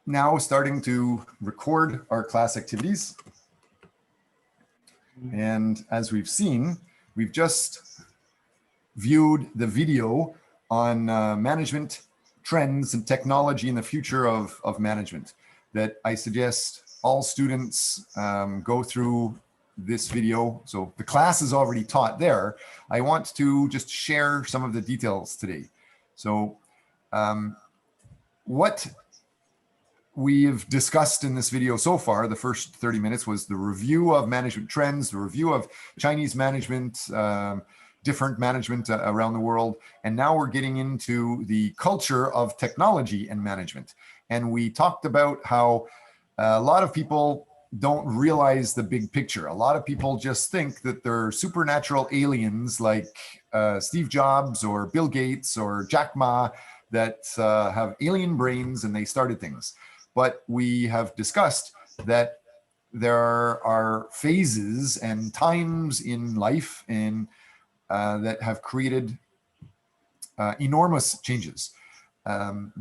now starting to record our class activities. And as we've seen, we've just viewed the video on management trends and technology in the future of management that I suggest all students go through this video. So the class is already taught there. I want to just share some of the details today. So what we've discussed in this video so far, the first 30 minutes, was the review of management trends, the review of Chinese management, different management around the world. And now we're getting into the culture of technology and management. And we talked about how a lot of people don't realize the big picture. A lot of people just think that they're supernatural aliens like Steve Jobs or Bill Gates or Jack Ma that have alien brains and they started things. But we have discussed that there are phases and times in life and that have created enormous changes.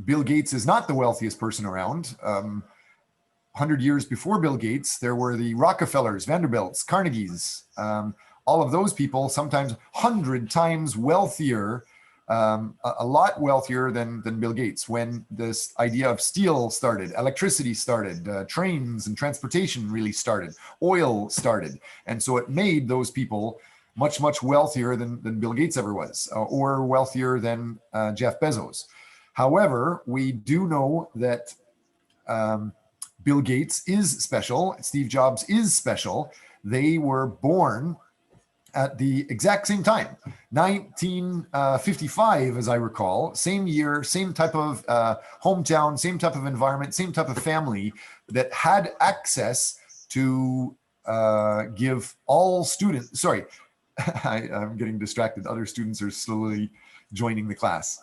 Bill Gates is not the wealthiest person around. 100 years before Bill Gates, there were the Rockefellers, Vanderbilts, Carnegies, all of those people, sometimes 100 times wealthier, a lot wealthier than Bill Gates. When this idea of steel started, electricity started, trains and transportation really started, oil started. And so it made those people much, much wealthier than Bill Gates ever was, or wealthier than Jeff Bezos. However, we do know that Bill Gates is special. Steve Jobs is special. They were born at the exact same time, 1955, as I recall, same year, same type of hometown, same type of environment, same type of family that had access to give all students, sorry, I'm getting distracted. Other students are slowly joining the class.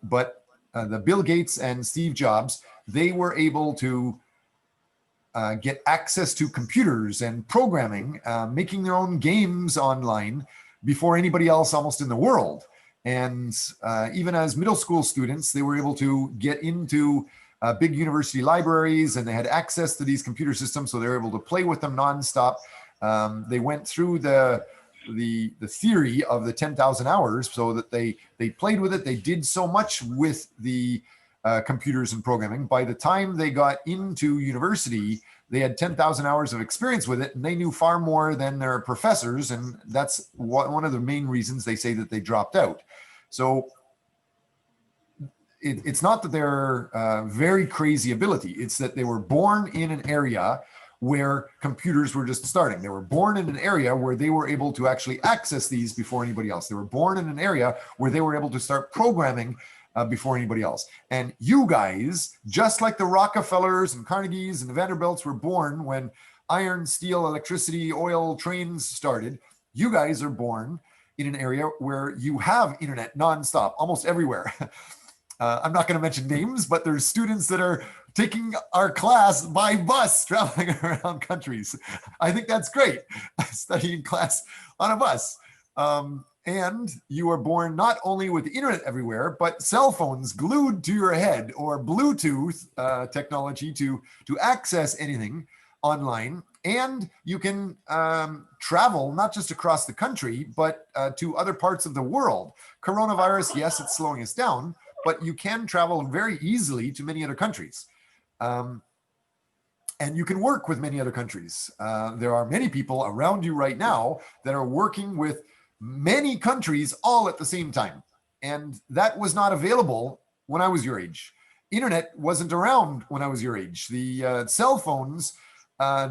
But the Bill Gates and Steve Jobs, they were able to get access to computers and programming, making their own games online before anybody else almost in the world. And even as middle school students, they were able to get into big university libraries and they had access to these computer systems, so they were able to play with them nonstop. They went through the theory of the 10,000 hours so that they played with it. They did so much with the computers and programming. By the time they got into university, they had 10,000 hours of experience with it, and they knew far more than their professors, and that's one of the main reasons they say that they dropped out. So it's not that they're very crazy ability, it's that they were born in an area where computers were just starting. They were born in an area where they were able to actually access these before anybody else. They were born in an area where they were able to start programming before anybody else. And you guys, just like the Rockefellers and Carnegies and the Vanderbilts were born when iron, steel, electricity, oil, trains started, you guys are born in an area where you have internet nonstop, almost everywhere. I'm not going to mention names, but there's students that are taking our class by bus, traveling around countries. I think that's great, studying class on a bus. And you are born not only with the internet everywhere, but cell phones glued to your head or Bluetooth technology to access anything online. And you can travel not just across the country, but to other parts of the world. Coronavirus, yes, it's slowing us down, but you can travel very easily to many other countries. And you can work with many other countries. There are many people around you right now that are working with many countries all at the same time. And that was not available when I was your age. Internet wasn't around when I was your age. The cell phones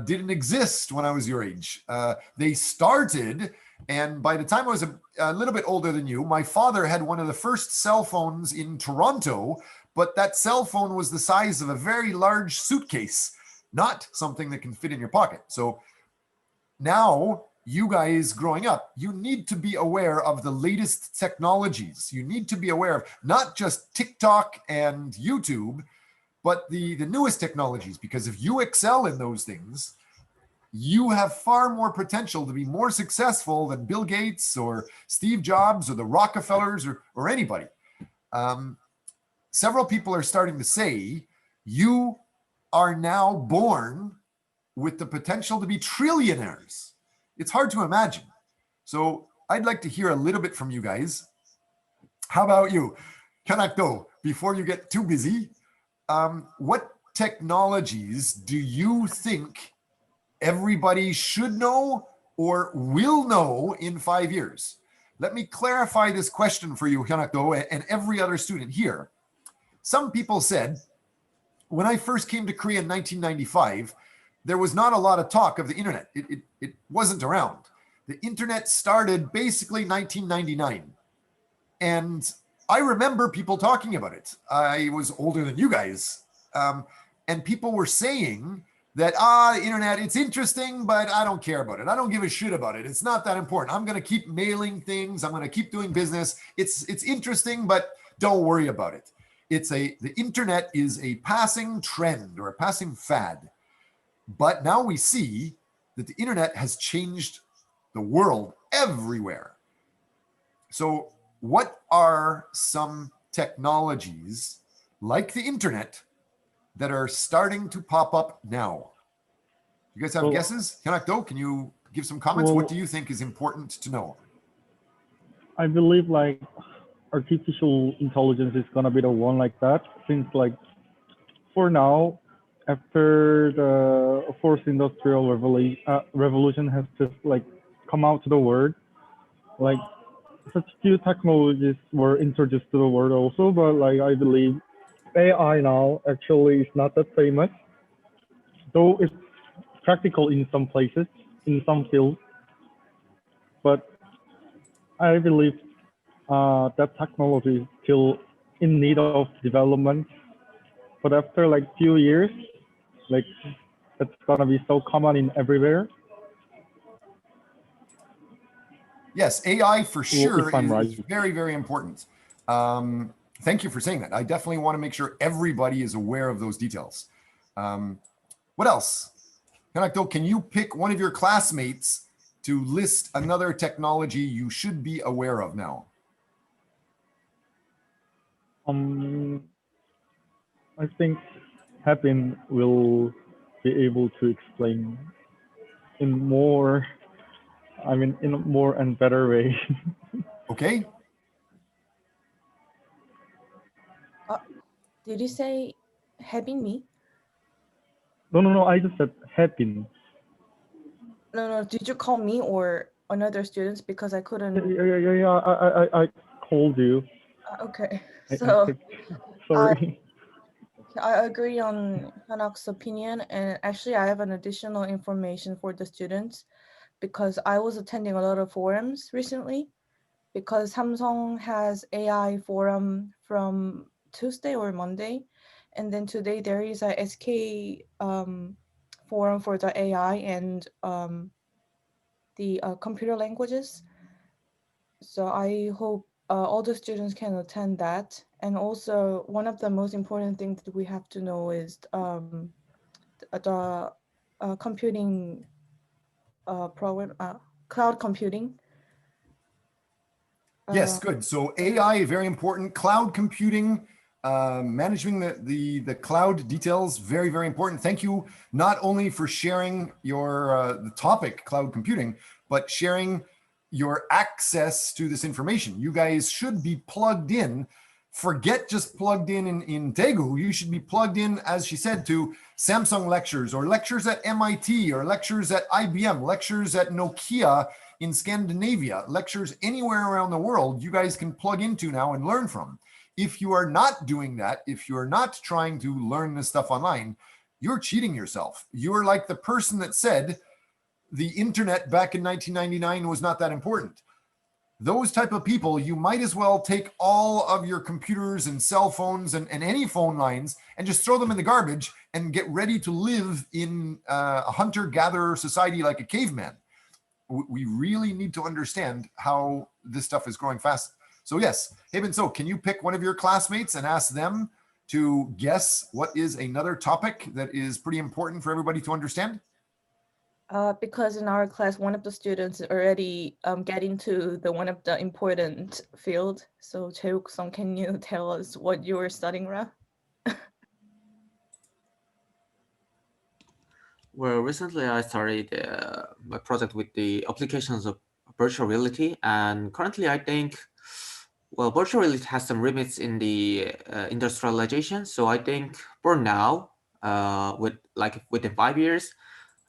didn't exist when I was your age. They started, and by the time I was a little bit older than you, my father had one of the first cell phones in Toronto, but that cell phone was the size of a very large suitcase, not something that can fit in your pocket. So now, you guys growing up, you need to be aware of the latest technologies. You need to be aware of not just TikTok and YouTube, but the newest technologies, because if you excel in those things, you have far more potential to be more successful than Bill Gates or Steve Jobs or the Rockefellers or anybody. Several people are starting to say You are now born with the potential to be trillionaires. It's hard to imagine. So I'd like to hear a little bit from you guys. How about you? Kanakdo, before you get too busy, what technologies do you think everybody should know or will know in 5 years? Let me clarify this question for you, Kanakdo, and every other student here. Some people said, when I first came to Korea in 1995, there was not a lot of talk of the internet. It wasn't around. The internet started basically 1999. And I remember people talking about it. I was older than you guys. And people were saying that, the internet, it's interesting, but I don't care about it. I don't give a shit about it. It's not that important. I'm going to keep mailing things. I'm going to keep doing business. It's interesting, but don't worry about it. The internet is a passing trend or a passing fad. But now we see that the internet has changed the world everywhere. So what are some technologies like the internet that are starting to pop up now? You guys have guesses? Kanakdo, can you give some comments? What do you think is important to know? I believe like artificial intelligence is gonna be the one like that, since like for now, after the fourth industrial revolution has just like come out to the world, like such few technologies were introduced to the world also, but like I believe AI now actually is not that famous, though it's practical in some places, in some fields. But I believe that technology is still in need of development. But after like few years, like it's gonna be so common in everywhere. Yes, AI for sure right. is very, very important. Thank you for saying that. I definitely want to make sure everybody is aware of those details. What else? Kanakdo, can you pick one of your classmates to list another technology you should be aware of now? I think Hepin will be able to explain in more, in a more and better way. Okay. Did you say having me? No, I just said Hepin. No, did you call me or another students? Because I couldn't. Yeah, I called you. Okay, so sorry. I agree on Hanak's opinion, and actually I have an additional information for the students because I was attending a lot of forums recently because Samsung has AI forum from Tuesday or Monday, and then today there is a SK forum for the AI and the computer languages. So I hope all the students can attend that. And also one of the most important things that we have to know is the computing program, cloud computing. Yes, good. So AI, very important. Cloud computing, managing the cloud details, very, very important. Thank you not only for sharing your the topic, cloud computing, but sharing your access to this information. You guys should be plugged in. Forget just plugged in Daegu. You should be plugged in, as she said, to Samsung lectures or lectures at MIT or lectures at IBM, lectures at Nokia in Scandinavia, lectures anywhere around the world you guys can plug into now and learn from. If you are not doing that, if you're not trying to learn this stuff online, you're cheating yourself. You're like the person that said the internet back in 1999 was not that important. Those type of people, you might as well take all of your computers and cell phones and any phone lines and just throw them in the garbage and get ready to live in a hunter-gatherer society like a caveman. We really need to understand how this stuff is growing fast. So yes, Haben, so can you pick one of your classmates and ask them to guess what is another topic that is pretty important for everybody to understand? Because in our class, one of the students already get into one of the important field. So Cheuk-sung, can you tell us what you were studying, Ra? Well, recently I started my project with the applications of virtual reality, and currently I think, well, virtual reality has some limits in the industrialization. So I think for now, with like within 5 years,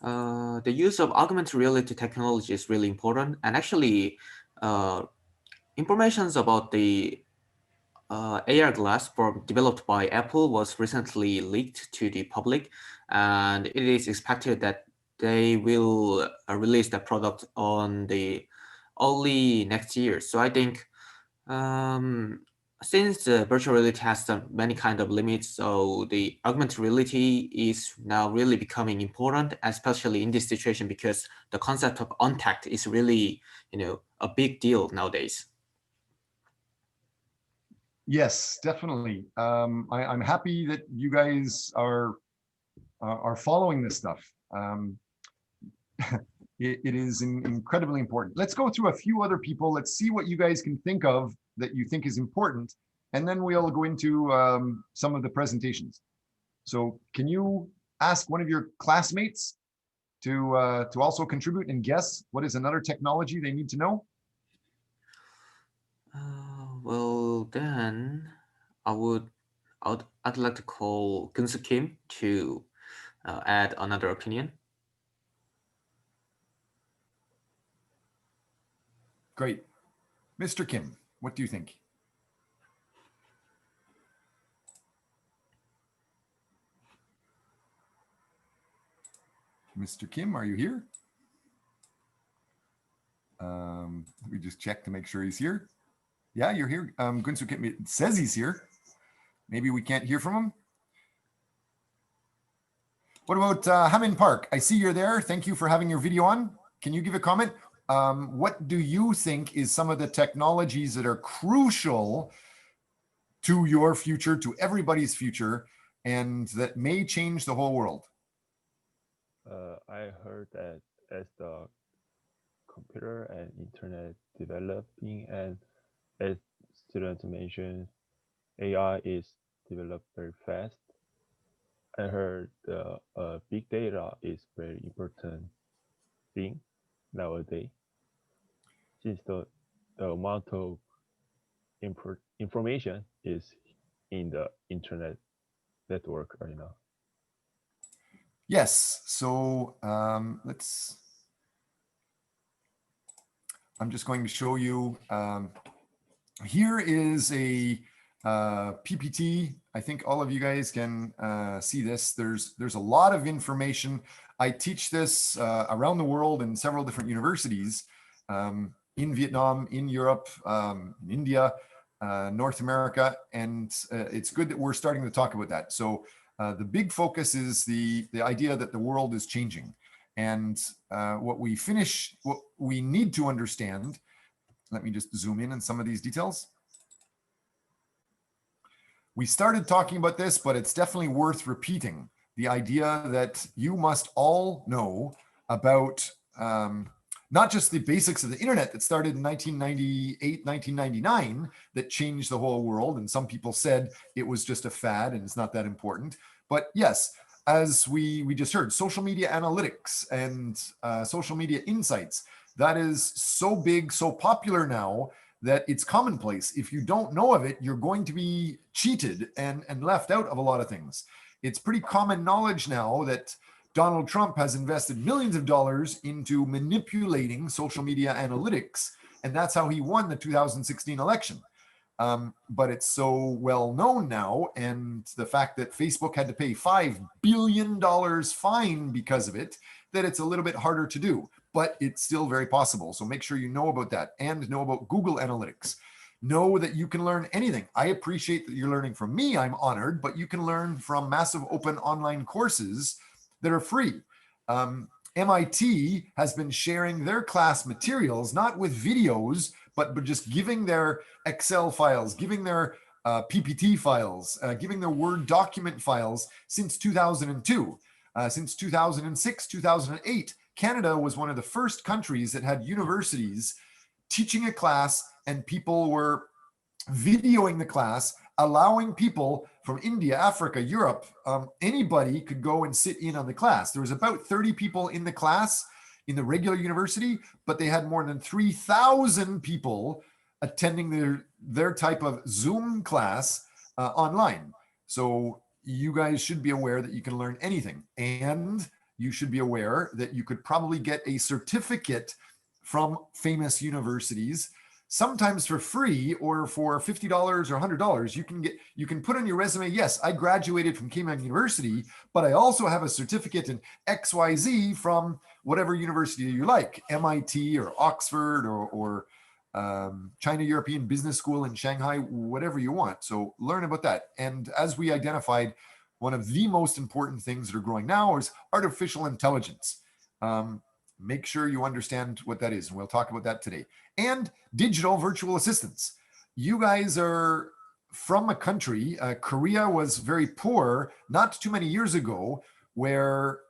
the use of augmented reality technology is really important. And actually, uh, informations about the AR glass developed by Apple was recently leaked to the public, and it is expected that they will release the product on the early next year. So I think um, since virtual reality has some many kind of limits, so the augmented reality is now really becoming important, especially in this situation because the concept of untact is really, a big deal nowadays. Yes, definitely. I'm happy that you guys are following this stuff. It is incredibly important. Let's go through a few other people. Let's see what you guys can think of that you think is important, and then we'll go into some of the presentations. So can you ask one of your classmates to also contribute and guess what is another technology they need to know? Well, then I would, I'd like to call Gunsu Kim to add another opinion. Great. Mr. Kim, what do you think? Mr. Kim, are you here? Let me just check to make sure he's here. Yeah, you're here. Gunsu Kim, it says he's here. Maybe we can't hear from him. What about Hamin Park? I see you're there. Thank you for having your video on. Can you give a comment? What do you think is some of the technologies that are crucial to your future, to everybody's future, and that may change the whole world? I heard that as the computer and internet developing, and as students mentioned, AI is developed very fast. I heard big data is very important thing nowadays, since the amount of information is in the internet network right now. Yes. So I'm just going to show you. Here is a PPT. I think all of you guys can see this. There's a lot of information. I teach this around the world in several different universities, in Vietnam, in Europe, in India, North America, and it's good that we're starting to talk about that. So the big focus is the idea that the world is changing, and what we need to understand. Let me just zoom in on some of these details. We started talking about this, but it's definitely worth repeating. The idea that you must all know about not just the basics of the internet that started in 1998, 1999, that changed the whole world. And some people said it was just a fad and it's not that important. But yes, as we just heard, social media analytics and social media insights, that is so big, so popular now that it's commonplace. If you don't know of it, you're going to be cheated and left out of a lot of things. It's pretty common knowledge now that Donald Trump has invested millions of dollars into manipulating social media analytics, and that's how he won the 2016 election. But it's so well known now, and the fact that Facebook had to pay $5 billion fine because of it, that it's a little bit harder to do, but it's still very possible. So make sure you know about that and know about Google Analytics. Know that you can learn anything. I appreciate that you're learning from me. I'm honored, but you can learn from massive open online courses that are free. MIT has been sharing their class materials, not with videos, but just giving their Excel files, giving their PPT files, giving their Word document files since 2002. Since 2006, 2008, Canada was one of the first countries that had universities teaching a class, and people were videoing the class allowing people from India, Africa, Europe, anybody could go and sit in on the class. There was about 30 people in the class in the regular university, but they had more than 3,000 people attending their type of Zoom class online. So you guys should be aware that you can learn anything, and you should be aware that you could probably get a certificate from famous universities, sometimes for free or for $50 or $100. You can put on your resume, yes, I graduated from Cayman University, but I also have a certificate in XYZ from whatever university you like, MIT or Oxford or China European Business School in Shanghai, whatever you want. So learn about that. And as we identified, one of the most important things that are growing now is artificial intelligence. Make sure you understand what that is. And we'll talk about that today. And digital virtual assistants. You guys are from a country, Korea was very poor not too many years ago, where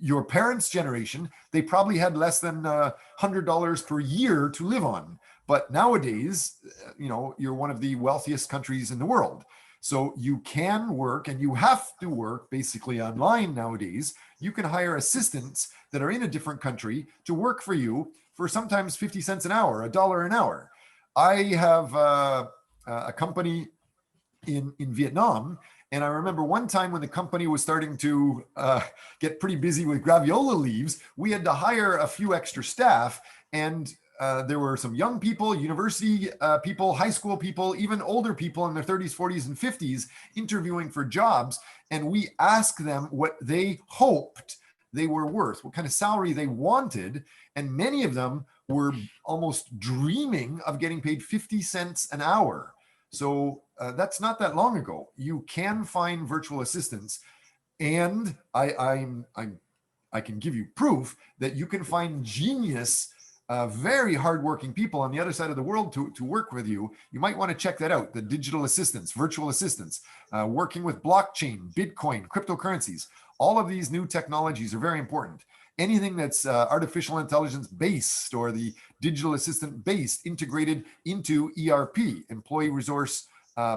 your parents' generation, they probably had less than $100 per year to live on. But nowadays, you're one of the wealthiest countries in the world. So you can work, and you have to work basically online nowadays. You can hire assistants that are in a different country to work for you for sometimes 50 cents an hour, $1 an hour. I have a company in Vietnam, and I remember one time when the company was starting to get pretty busy with graviola leaves, we had to hire a few extra staff, and there were some young people, university people, high school people, even older people in their 30s, 40s, and 50s interviewing for jobs. And we asked them what they hoped they were worth, what kind of salary they wanted. And many of them were almost dreaming of getting paid 50 cents an hour. So that's not that long ago. You can find virtual assistants, and I can give you proof that you can find genius, very hardworking people on the other side of the world to work with you. You might want to check that out. The digital assistants, virtual assistants, working with blockchain, Bitcoin, cryptocurrencies. All of these new technologies are very important. Anything that's artificial intelligence based or the digital assistant based integrated into ERP, employee resource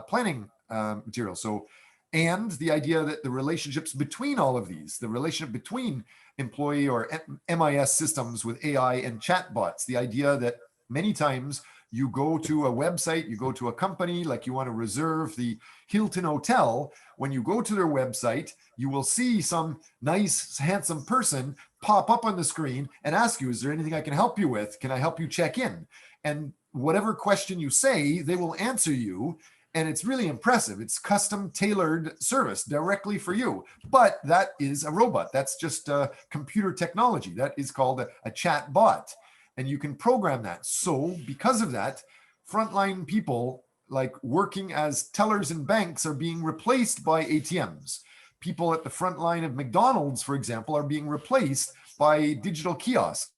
planning material. So, and the idea that the relationships between all of these, the relationship between employee or MIS systems with AI and chatbots, the idea that many times you go to a website, you go to a company, like you want to reserve the Hilton Hotel. When you go to their website, you will see some nice, handsome person pop up on the screen and ask you, is there anything I can help you with? Can I help you check in? And whatever question you say, they will answer you. And it's really impressive. It's custom tailored service directly for you. But that is a robot. That's just computer technology. That is called a chat bot. And you can program that. So because of that, frontline people like working as tellers in banks are being replaced by ATMs. People at the front line of McDonald's, for example, are being replaced by digital kiosks.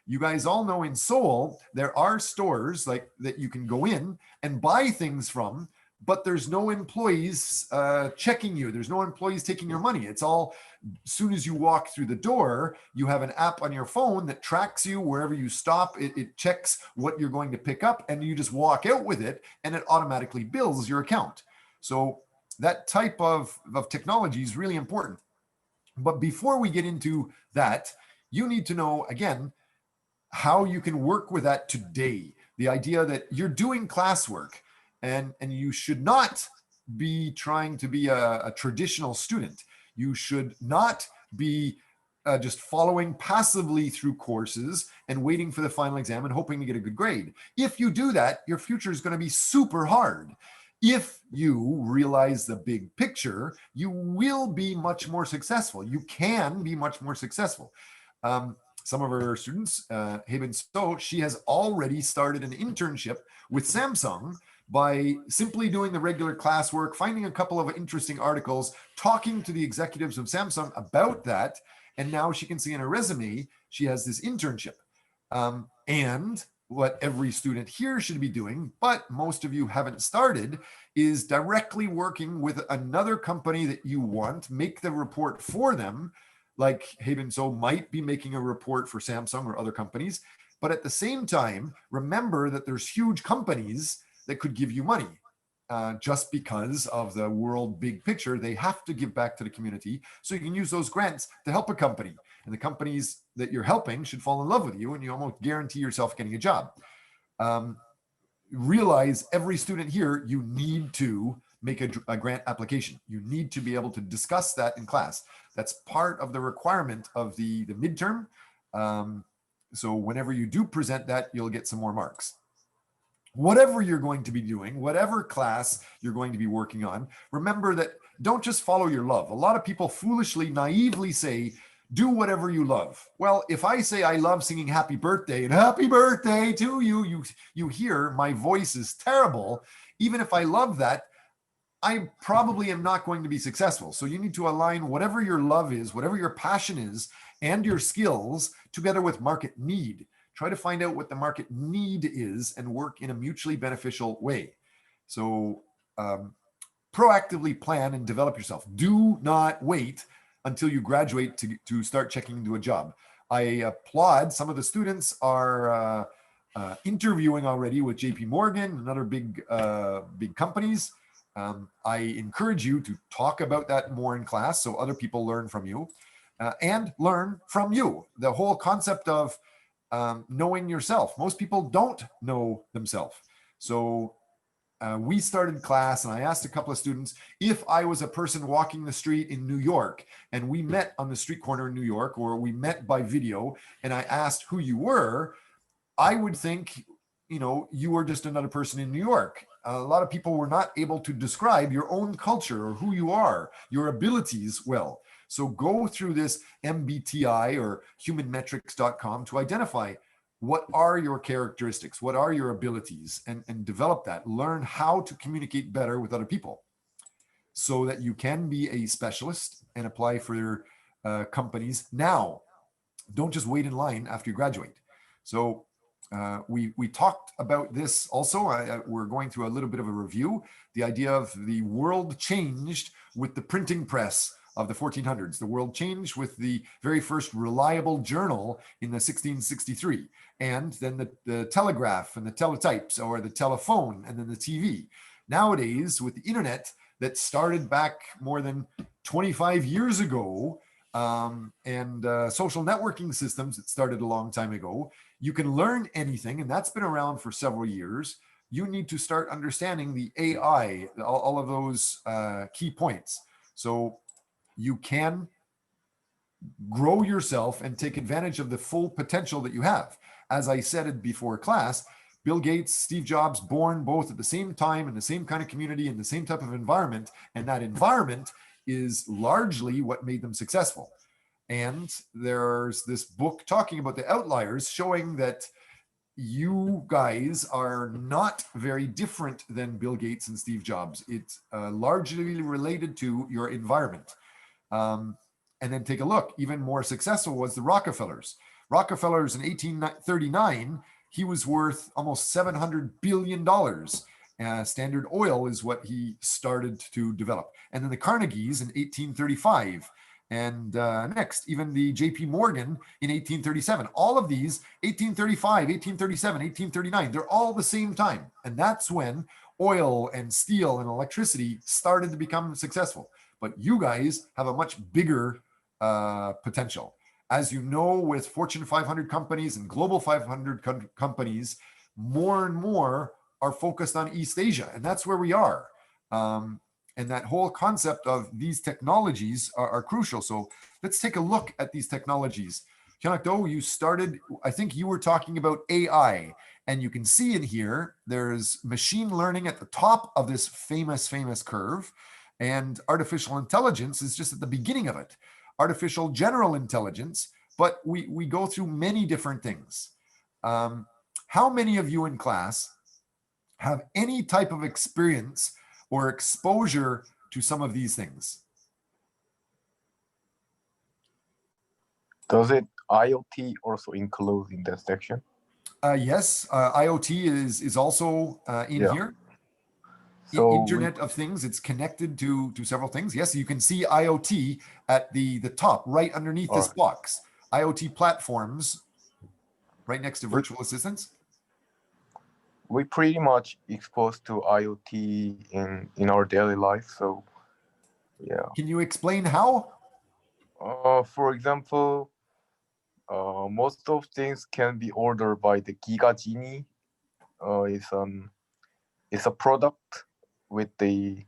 You guys all know in Seoul, there are stores like that you can go in and buy things from, but there's no employees checking you. There's no employees taking your money. It's all, as soon as you walk through the door, you have an app on your phone that tracks you wherever you stop. It checks what you're going to pick up, and you just walk out with it, and it automatically bills your account. So that type of technology is really important. But before we get into that, you need to know, again, how you can work with that today. The idea that you're doing classwork, and you should not be trying to be a traditional student. You should not be just following passively through courses and waiting for the final exam and hoping to get a good grade. If you do that, your future is going to be super hard. If you realize the big picture, you will be much more successful. You can be much more successful. Some of our students, Haben So, she has already started an internship with Samsung by simply doing the regular classwork, finding a couple of interesting articles, talking to the executives of Samsung about that. And now she can see in her resume, she has this internship. And what every student here should be doing, but most of you haven't started, is directly working with another company that you want, make the report for them. Like Haben So might be making a report for Samsung or other companies. But at the same time, remember that there's huge companies that could give you money. Just because of the world big picture, they have to give back to the community. So you can use those grants to help a company. And the companies that you're helping should fall in love with you, and you almost guarantee yourself getting a job. Realize every student here, you need to make a grant application. You need to be able to discuss that in class. That's part of the requirement of the midterm. So whenever you do present that, you'll get some more marks. Whatever you're going to be doing, whatever class you're going to be working on, remember that don't just follow your love. A lot of people foolishly, naively say, do whatever you love. Well, if I say I love singing happy birthday and happy birthday to you, you hear my voice is terrible. Even if I love that, I probably am not going to be successful. So you need to align whatever your love is, whatever your passion is, and your skills together with market need. Try to find out what the market need is and work in a mutually beneficial way. So proactively plan and develop yourself. Do not wait until you graduate to start checking into a job. I applaud some of the students are interviewing already with JP Morgan and other big companies. I encourage you to talk about that more in class so other people learn from you and learn from you. The whole concept of knowing yourself. Most people don't know themselves. So we started class and I asked a couple of students, if I was a person walking the street in New York and we met on the street corner in New York, or we met by video and I asked who you were, I would think, you were just another person in New York. A lot of people were not able to describe your own culture or who you are, your abilities well. So go through this MBTI or humanmetrics.com to identify what are your characteristics, what are your abilities, and develop that. Learn how to communicate better with other people so that you can be a specialist and apply for companies now. Don't just wait in line after you graduate. So we talked about this also. We're going through a little bit of a review. The idea of the world changed with the printing press of the 1400s. The world changed with the very first reliable journal in the 1663, and then the telegraph and the teletypes, or the telephone, and then the TV. Nowadays, with the internet that started back more than 25 years ago, and social networking systems that started a long time ago, you can learn anything, and that's been around for several years. You need to start understanding the AI, all of those key points. So you can grow yourself and take advantage of the full potential that you have. As I said it before class, Bill Gates, Steve Jobs, born both at the same time in the same kind of community, in the same type of environment, and that environment is largely what made them successful. And there's this book talking about the outliers, showing that you guys are not very different than Bill Gates and Steve Jobs. It's largely related to your environment. And then take a look, even more successful was the Rockefellers. Rockefellers in 1839, he was worth almost $700 billion. Standard Oil is what he started to develop. And then the Carnegies in 1835. And next, even the JP Morgan in 1837. All of these, 1835, 1837, 1839, they're all the same time. And that's when oil and steel and electricity started to become successful. But you guys have a much bigger potential. As you know, with Fortune 500 companies and Global 500 companies, more and more are focused on East Asia, and that's where we are. And that whole concept of these technologies are crucial. So let's take a look at these technologies. Hyunakdo, you started, I think you were talking about AI, and you can see in here, there's machine learning at the top of this famous curve, and artificial intelligence is just at the beginning of it. Artificial general intelligence, but we go through many different things. How many of you in class have any type of experience or exposure to some of these things? Does it IoT also include in that section? Yes, IoT is also in here. So Internet of Things, it's connected to several things. Yes, you can see IoT at the top, right underneath this box. IoT platforms, right next to virtual assistants. We pretty much exposed to IoT in our daily life. So yeah. Can you explain how? For example, most of things can be ordered by the Giga Genie. It's a product with the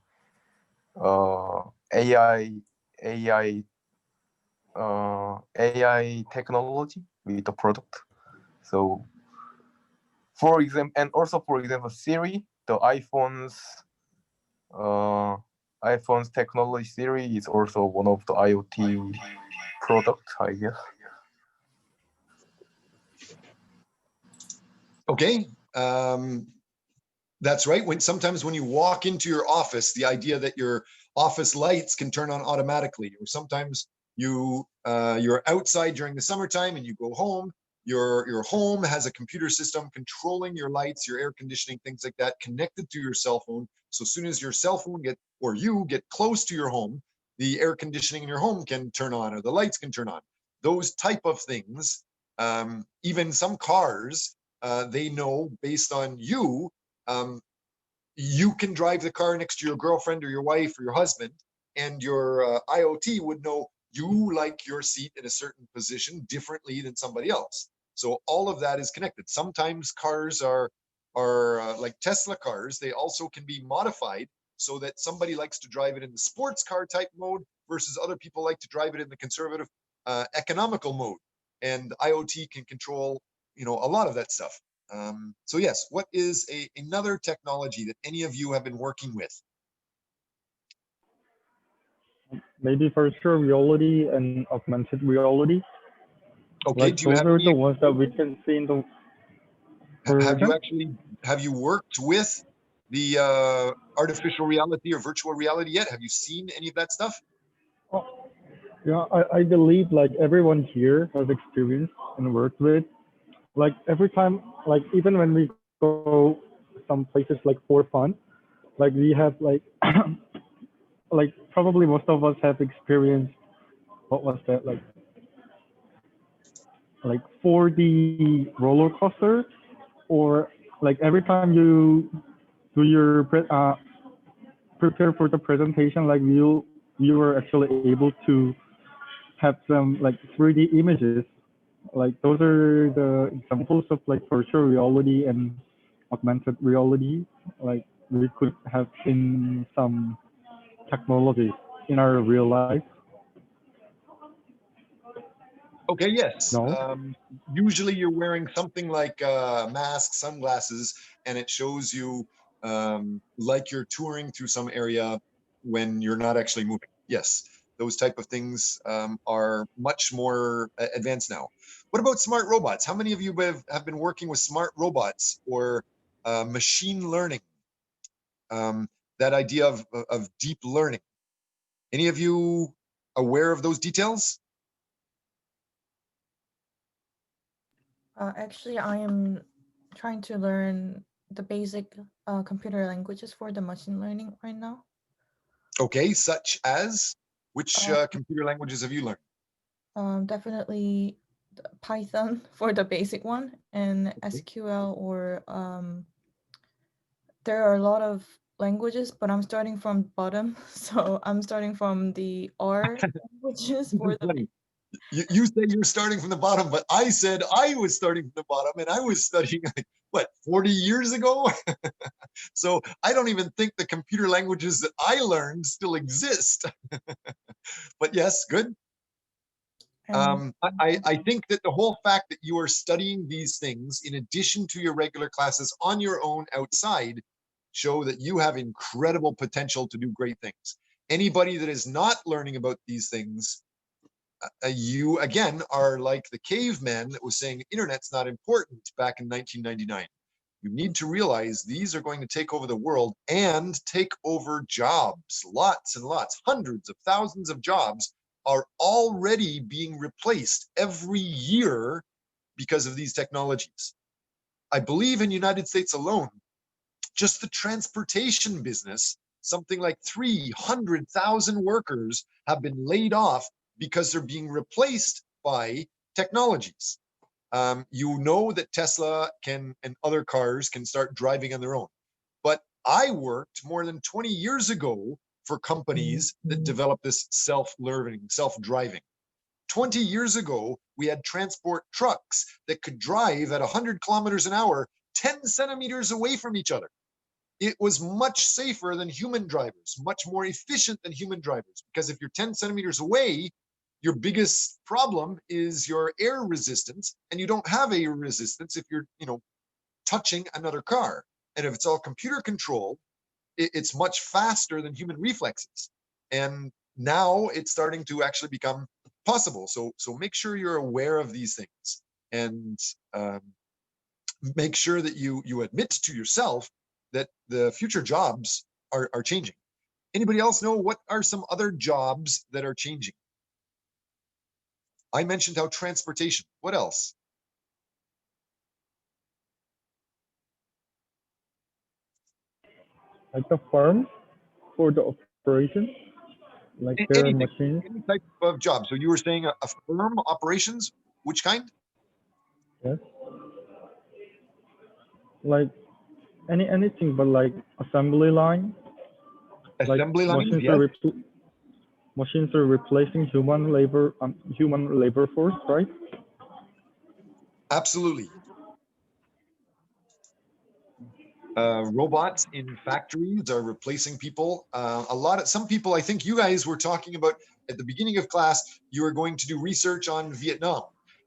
AI AI technology with the product. So for example, and also for example, Siri, the iPhone's technology Siri is also one of the IoT products, I guess. Okay. That's right. Sometimes when you walk into your office, the idea that your office lights can turn on automatically, or sometimes you're outside during the summertime and you go home. Your home has a computer system controlling your lights, your air conditioning, things like that, connected to your cell phone. So as soon as your cell phone you get close to your home, the air conditioning in your home can turn on, or the lights can turn on. Those type of things. Even some cars, they know based on you. You can drive the car next to your girlfriend or your wife or your husband, and your IoT would know you like your seat in a certain position differently than somebody else. So all of that is connected. Sometimes cars are like Tesla cars. They also can be modified so that somebody likes to drive it in the sports car type mode versus other people like to drive it in the conservative economical mode. And IoT can control, a lot of that stuff. So yes, what is another technology that any of you have been working with? Maybe virtual reality and augmented reality. Okay, Like do you those have are the any, ones that we can see in the. have you worked with the artificial reality or virtual reality yet? Have you seen any of that stuff? Oh, yeah, I believe like everyone here has experienced and worked with. Like every time, like even when we go some places like for fun, like we have like like probably most of us have experienced what was that like 4D roller coaster, or like every time you do your prepare for the presentation, like you were actually able to have some like 3D images. Like those are the examples of like virtual reality and augmented reality. Like we could have in some technologies in our real life. Okay, yes. No. Usually you're wearing something like a mask, sunglasses, and it shows you like you're touring through some area when you're not actually moving. Yes, those type of things are much more advanced now. What about smart robots? How many of you have been working with smart robots or machine learning? That idea of deep learning. Any of you aware of those details? Actually, I am trying to learn the basic computer languages for the machine learning right now. Okay, such as which Uh, computer languages have you learned? Definitely Python for the basic one, and Okay. SQL, or there are a lot of languages, but I'm starting from bottom. So I'm starting from the R languages This for is the. funny. You say you're starting from the bottom, but I said I was starting from the bottom, and I was studying like what 40 years ago. So I don't even think the computer languages that I learned still exist. But yes, good. And I think that the whole fact that you are studying these things in addition to your regular classes on your own outside show that you have incredible potential to do great things. Anybody that is not learning about these things, you again are like the caveman that was saying internet's not important back in 1999. You need to realize these are going to take over the world and take over jobs. Lots and lots, hundreds of thousands of jobs are already being replaced every year because of these technologies. I believe in the United States alone, just the transportation business, something like 300,000 workers have been laid off because they're being replaced by technologies. You know that Tesla can and other cars can start driving on their own. But I worked more than 20 years ago for companies that developed this self-learning, self-driving. 20 years ago, we had transport trucks that could drive at 100 kilometers an hour, 10 centimeters away from each other. It was much safer than human drivers, much more efficient than human drivers, because if you're 10 centimeters away, your biggest problem is your air resistance, and you don't have air resistance if you're, touching another car. And if it's all computer controlled, it's much faster than human reflexes. And now it's starting to actually become possible. So make sure you're aware of these things, and make sure that you admit to yourself that the future jobs are changing. Anybody else know what are some other jobs that are changing? I mentioned how transportation. What else? Like the farm for the operation, like their Anything, machines. any type of job. So you were saying a firm operations, which kind? Yes. Like anything, but like assembly line, like Assembly lines, yes. machines are replacing human labor force, right? Absolutely. Robots in factories are replacing people. Some people, I think you guys were talking about at the beginning of class, you were going to do research on Vietnam.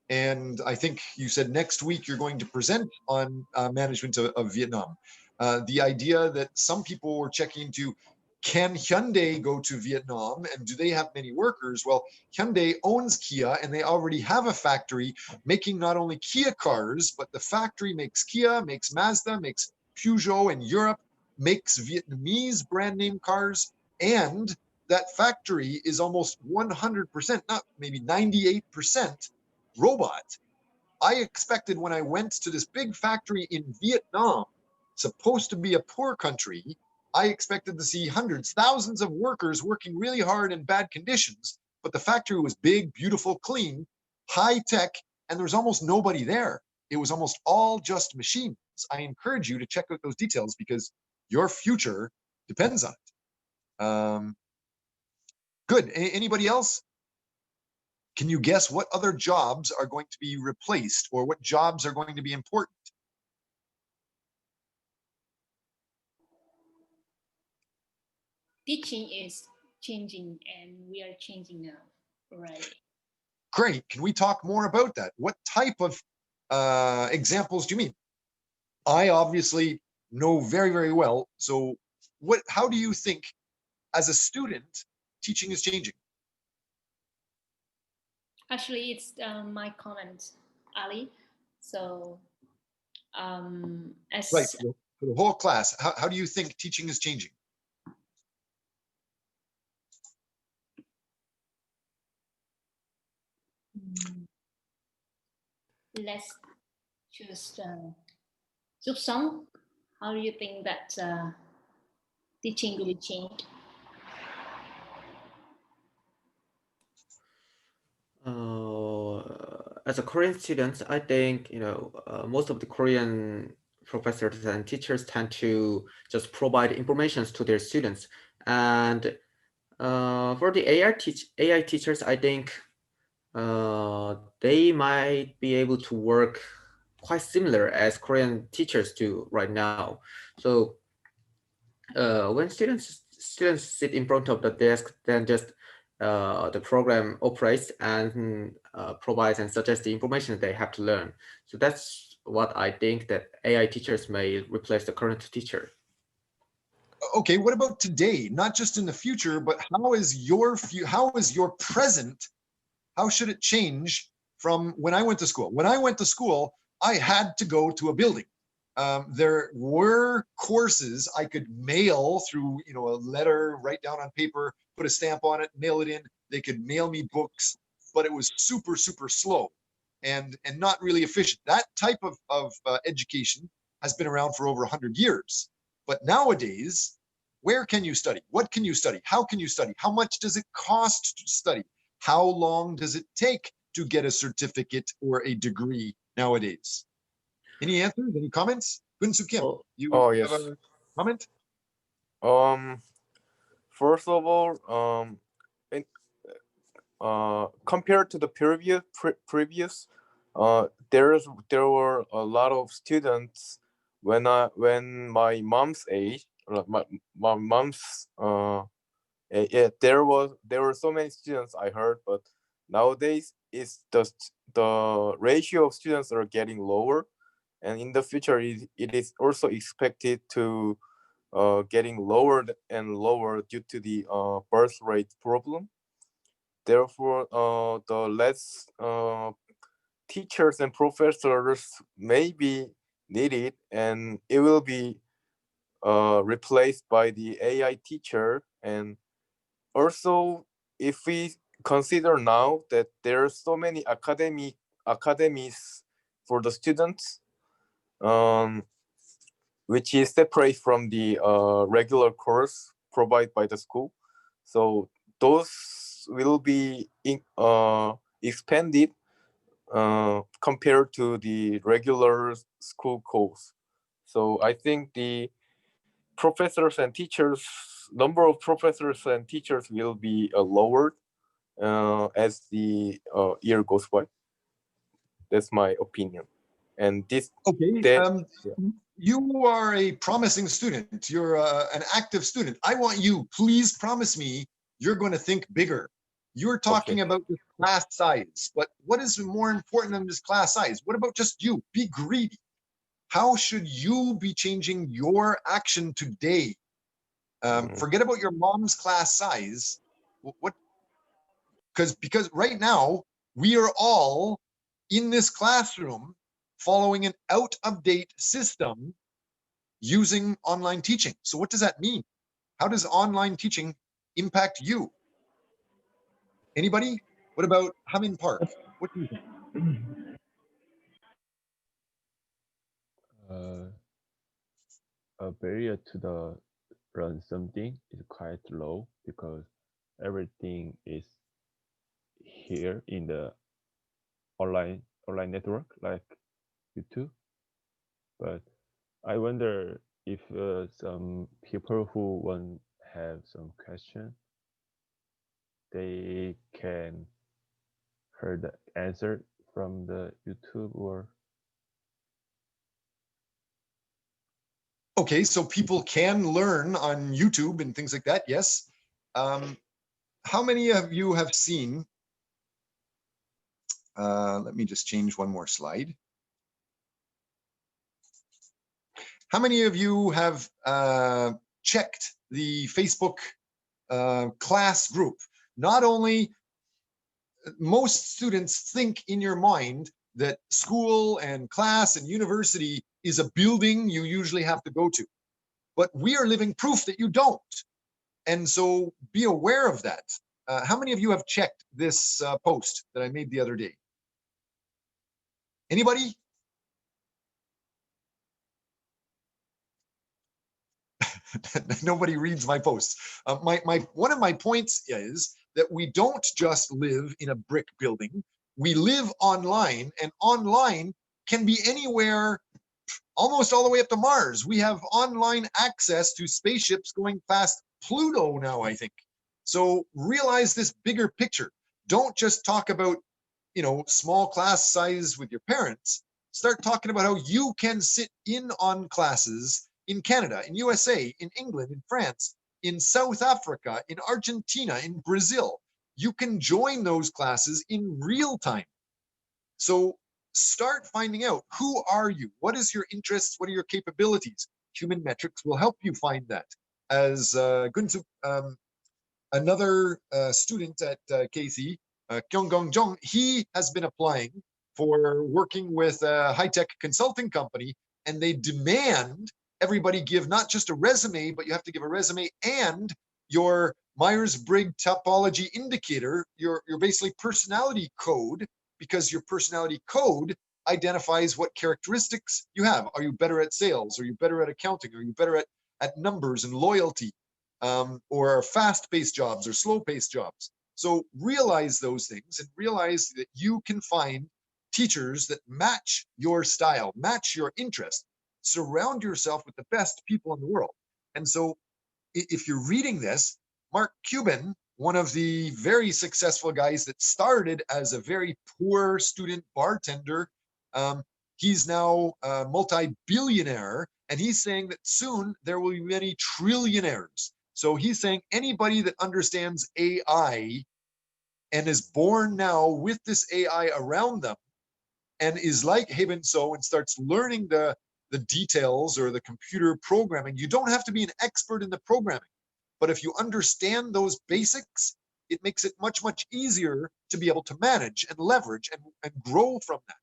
And I think you said next week you're going to present on management of Vietnam. The idea that some people were checking into, can Hyundai go to Vietnam and do they have many workers? Well, Hyundai owns Kia and they already have a factory making not only Kia cars, but the factory makes Kia, makes Mazda, makes Peugeot in Europe, makes Vietnamese brand name cars, and that factory is almost 100%, not maybe 98% robot. I expected when I went to this big factory in Vietnam, supposed to be a poor country, I expected to see hundreds, thousands of workers working really hard in bad conditions, but the factory was big, beautiful, clean, high tech, and there was almost nobody there. It was almost all just machines. I encourage you to check out those details because your future depends on it. Good. Anybody else? Can you guess what other jobs are going to be replaced or what jobs are going to be important? Teaching is changing and we are changing now, right? Great. Can we talk more about that? What type of examples do you mean? I obviously know very, very well. So how do you think as a student teaching is changing? Actually, it's my comment, Ali. So as Right, for the whole class, how do you think teaching is changing? let's choose Giúp Sống. How do you think that teaching will change? As a Korean student, I think most of the Korean professors and teachers tend to just provide informations to their students, and for the AI teachers, I think they might be able to work quite similar as Korean teachers do right now. So when students sit in front of the desk, then just the program operates and provides and suggests the information they have to learn. So that's what I think, that AI teachers may replace the current teacher. Okay, what about today? Not just in the future, but how is your present? How should it change from when I went to school? When I went to school, I had to go to a building. There were courses I could mail through, a letter, write down on paper, put a stamp on it, mail it in. They could mail me books, but it was super, super slow and not really efficient. That type of education has been around for over 100 years. But nowadays, where can you study? What can you study? How can you study? How much does it cost to study? How long does it take to get a certificate or a degree nowadays? Any answers? Any comments? Gunsu Kim, Oh, you Oh, have yes. a comment? First of all, in, compared to the previous, there were a lot of students when my mom's age, my mom's yeah, there were so many students I heard, but nowadays it's the ratio of students are getting lower, and in the future it is also expected to getting lower and lower due to the birth rate problem. Therefore, the less teachers and professors may be needed, and it will be replaced by the AI teacher. And also, if we consider now that there are so many academies for the students, um, which is separate from the regular course provided by the school. So those will be expanded compared to the regular school course. So I think the professors and teachers, number of professors and teachers will be lowered as the year goes by. That's my opinion. And this Okay. that You are a promising student. You're an active student. I want you, please promise me you're going to think bigger. You're talking Okay. about the class size, but what is more important than this class size? What about just you? Be greedy. How should you be changing your action today? Forget about your mom's class size. What? Because right now we are all in this classroom following an out of date system using online teaching. So what does that mean? How does online teaching impact you? Anybody? What about Hamin Park? What do you think? A barrier to the learn something is quite low because everything is here in the online network like YouTube. But I wonder if some people who want have some question, they can hear the answer from the YouTube or Okay, so people can learn on YouTube and things like that. Yes. How many of you have seen? Let me just change one more slide. How many of you have checked the Facebook class group? Not only most students think in your mind that school and class and university is a building you usually have to go to, but we are living proof that you don't. And so be aware of that. How many of you have checked this post that I made the other day? Anybody? Nobody reads my posts. One of my points is that we don't just live in a brick building. We live online, and online can be anywhere, almost all the way up to Mars. We have online access to spaceships going past Pluto now, I think. So realize this bigger picture. Don't just talk about, small class size with your parents. Start talking about how you can sit in on classes in Canada, in USA, in England, in France, in South Africa, in Argentina, in Brazil. You can join those classes in real time. So start finding out, who are you? What is your interests? What are your capabilities? Human metrics will help you find that. As Gunsu, another student at KC, Kyunggong Jong, he has been applying for working with a high-tech consulting company, and they demand everybody give not just a resume, but you have to give a resume and your Myers-Briggs topology indicator, your basically personality code, because your personality code identifies what characteristics you have. Are you better at sales? Are you better at accounting? Are you better at numbers and loyalty? Or fast-paced jobs or slow-paced jobs. So realize those things and realize that you can find teachers that match your style, match your interest. Surround yourself with the best people in the world. And so if you're reading this, Mark Cuban, one of the very successful guys that started as a very poor student bartender, he's now a multi-billionaire, and he's saying that soon there will be many trillionaires. So he's saying anybody that understands AI and is born now with this AI around them and is like Haben So and starts learning the details or the computer programming, you don't have to be an expert in the programming. But if you understand those basics, it makes it much, much easier to be able to manage and leverage and grow from that.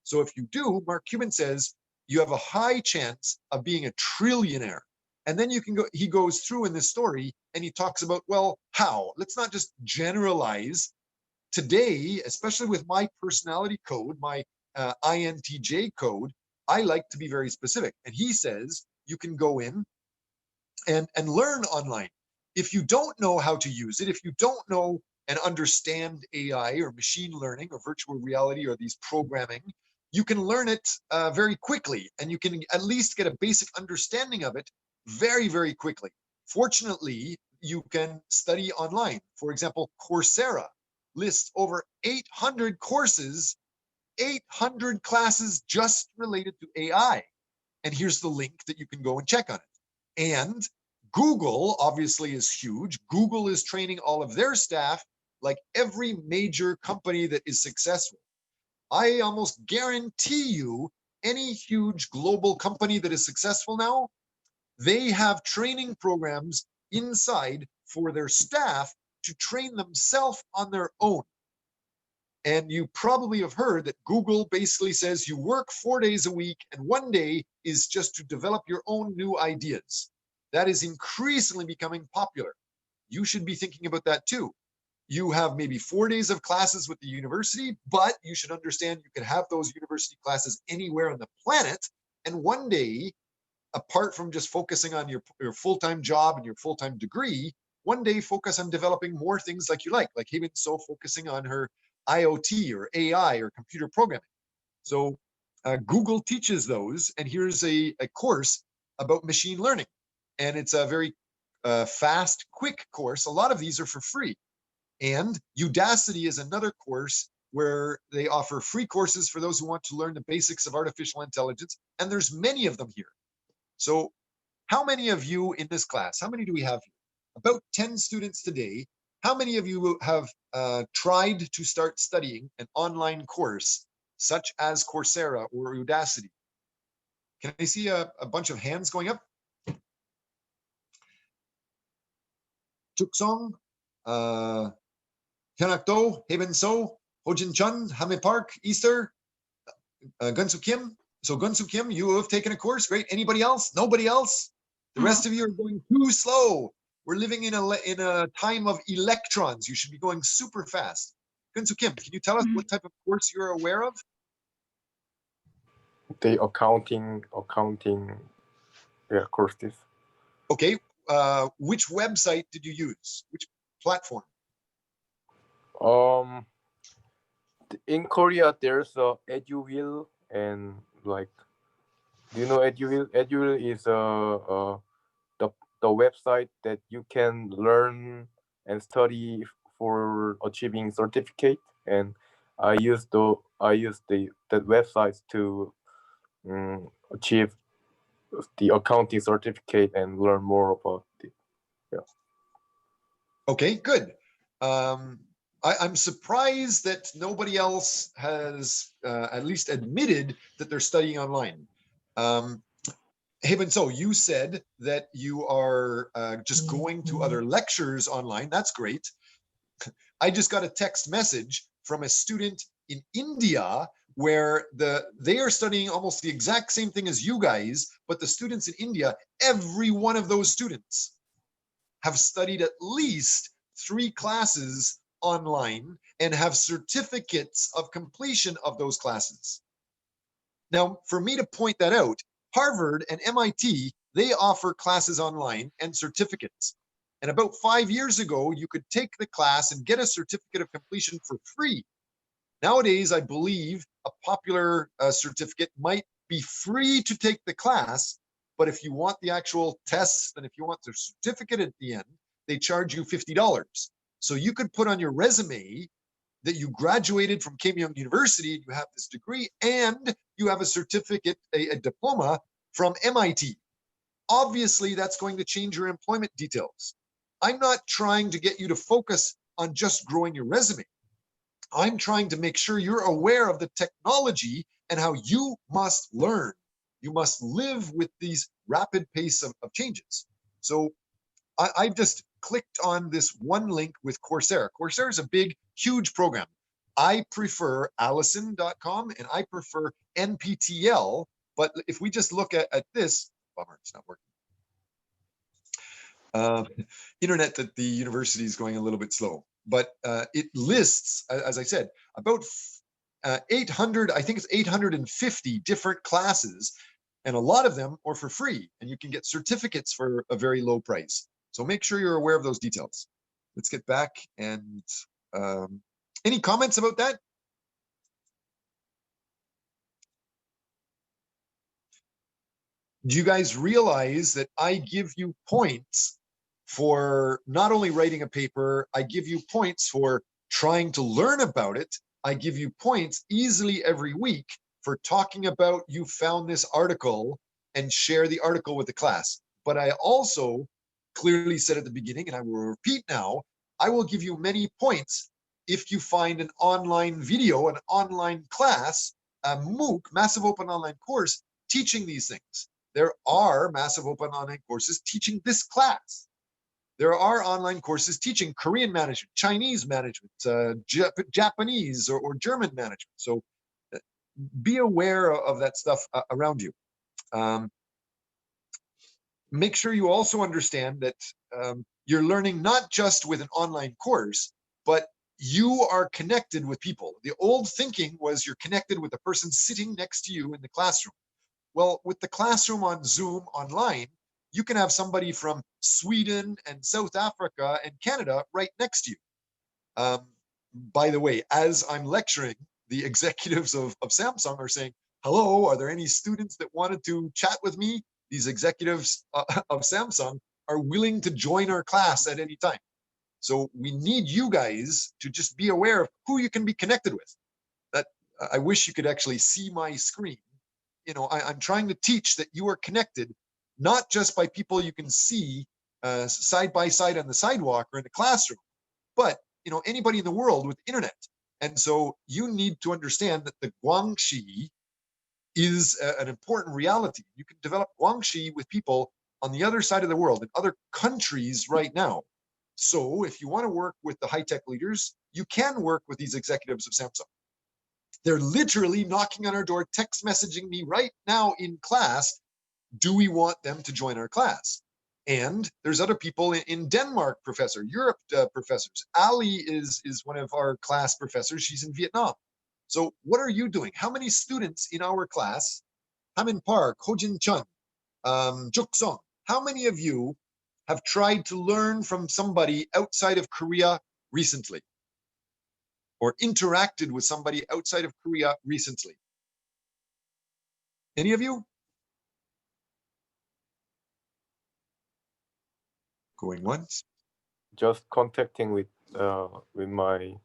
So if you do, Mark Cuban says, you have a high chance of being a trillionaire. And then you can go, he goes through in this story and he talks about, well, how? Let's not just generalize. Today, especially with my personality code, my INTJ code, I like to be very specific. And he says, you can go in and learn online. If you don't know how to use it, if you don't know and understand AI or machine learning or virtual reality or these programming, you can learn it very quickly, and you can at least get a basic understanding of it very, very quickly. Fortunately, you can study online. For example, Coursera lists over 800 courses, 800 classes just related to AI. And here's the link that you can go and check on it. And Google obviously is huge. Google is training all of their staff like every major company that is successful. I almost guarantee you any huge global company that is successful now, they have training programs inside for their staff to train themselves on their own. And you probably have heard that Google basically says you work 4 days a week and 1 day is just to develop your own new ideas. That is increasingly becoming popular. You should be thinking about that too. You have maybe 4 days of classes with the university, but you should understand you can have those university classes anywhere on the planet. And 1 day, apart from just focusing on your full-time job and your full-time degree, 1 day focus on developing more things like you like Haben So focusing on her IoT or AI or computer programming. So Google teaches those, and here's a course about machine learning. And it's a very fast, quick course. A lot of these are for free. And Udacity is another course where they offer free courses for those who want to learn the basics of artificial intelligence. And there's many of them here. So how many of you in this class, how many do we have here? About 10 students today. How many of you have tried to start studying an online course such as Coursera or Udacity? Can I see a bunch of hands going up? Chuksong, Hyunakdo, Haben So, Hojin Chun, Hame Park, Easter, Gunsu Kim. So Gunsu Kim, you have taken a course. Great. Anybody else? Nobody else? The rest of you are going too slow. We're living in a time of electrons. You should be going super fast. Gunsu Kim, can you tell us what type of course you're aware of? The accounting courses. Okay. Which website did you use? Which platform? In Korea, there's EduWill, and like, do you know EduWill? EduWill is the website that you can learn and study for achieving certificate. And I use that website to achieve the accounting certificate and learn more about it. Yeah. Okay, good. I'm surprised that nobody else has at least admitted that they're studying online. Haben So, you said that you are just going to other lectures online. That's great. I just got a text message from a student in India where they are studying almost the exact same thing as you guys, but the students in India, every one of those students have studied at least 3 classes online and have certificates of completion of those classes. Now, for me to point that out, Harvard and MIT, they offer classes online and certificates. And about 5 years ago, you could take the class and get a certificate of completion for free. Nowadays, I believe a popular certificate might be free to take the class, but if you want the actual tests and if you want the certificate at the end, they charge you $50. So you could put on your resume that you graduated from Keimyung University and you have this degree and you have a certificate, a diploma from MIT. Obviously, that's going to change your employment details. I'm not trying to get you to focus on just growing your resume. I'm trying to make sure you're aware of the technology and how you must learn. You must live with these rapid pace of changes. So I just clicked on this one link with Coursera. Coursera is a big, huge program. I prefer Allison.com and I prefer NPTL. But if we just look at this, bummer, it's not working. Internet at the university is going a little bit slow, but it lists, as I said, about 800, I think it's 850 different classes, and a lot of them are for free, and you can get certificates for a very low price. So make sure you're aware of those details. Let's get back and any comments about that? Do you guys realize that I give you points for not only writing a paper, I give you points for trying to learn about it. I give you points easily every week for talking about you found this article and share the article with the class. But I also clearly said at the beginning, and I will repeat now, I will give you many points if you find an online video, an online class, a MOOC, Massive Open Online Course, teaching these things. There are massive open online courses teaching this class. There are online courses teaching Korean management, Chinese management, Japanese or German management. So be aware of that stuff around you. Make sure you also understand that you're learning not just with an online course, but you are connected with people. The old thinking was you're connected with the person sitting next to you in the classroom. Well, with the classroom on Zoom online, you can have somebody from Sweden and South Africa and Canada right next to you. By the way, as I'm lecturing, the executives of Samsung are saying, hello, are there any students that wanted to chat with me? These executives of Samsung are willing to join our class at any time. So we need you guys to just be aware of who you can be connected with. That I wish you could actually see my screen. You know, I'm trying to teach that you are connected, not just by people you can see side by side on the sidewalk or in the classroom, but anybody in the world with internet. And so you need to understand that the Guangxi is an important reality. You can develop Guangxi with people on the other side of the world, in other countries right now. So if you want to work with the high-tech leaders, you can work with these executives of Samsung. They're literally knocking on our door, text messaging me right now in class, do we want them to join our class? And there's other people in Denmark, professor, Europe professors. Ali is one of our class professors. She's in Vietnam. So what are you doing? How many students in our class, Hamin Park, Hojin Chun, Juk Song, how many of you have tried to learn from somebody outside of Korea recently? Or interacted with somebody outside of Korea recently? Any of you? Going once? Just contacting with my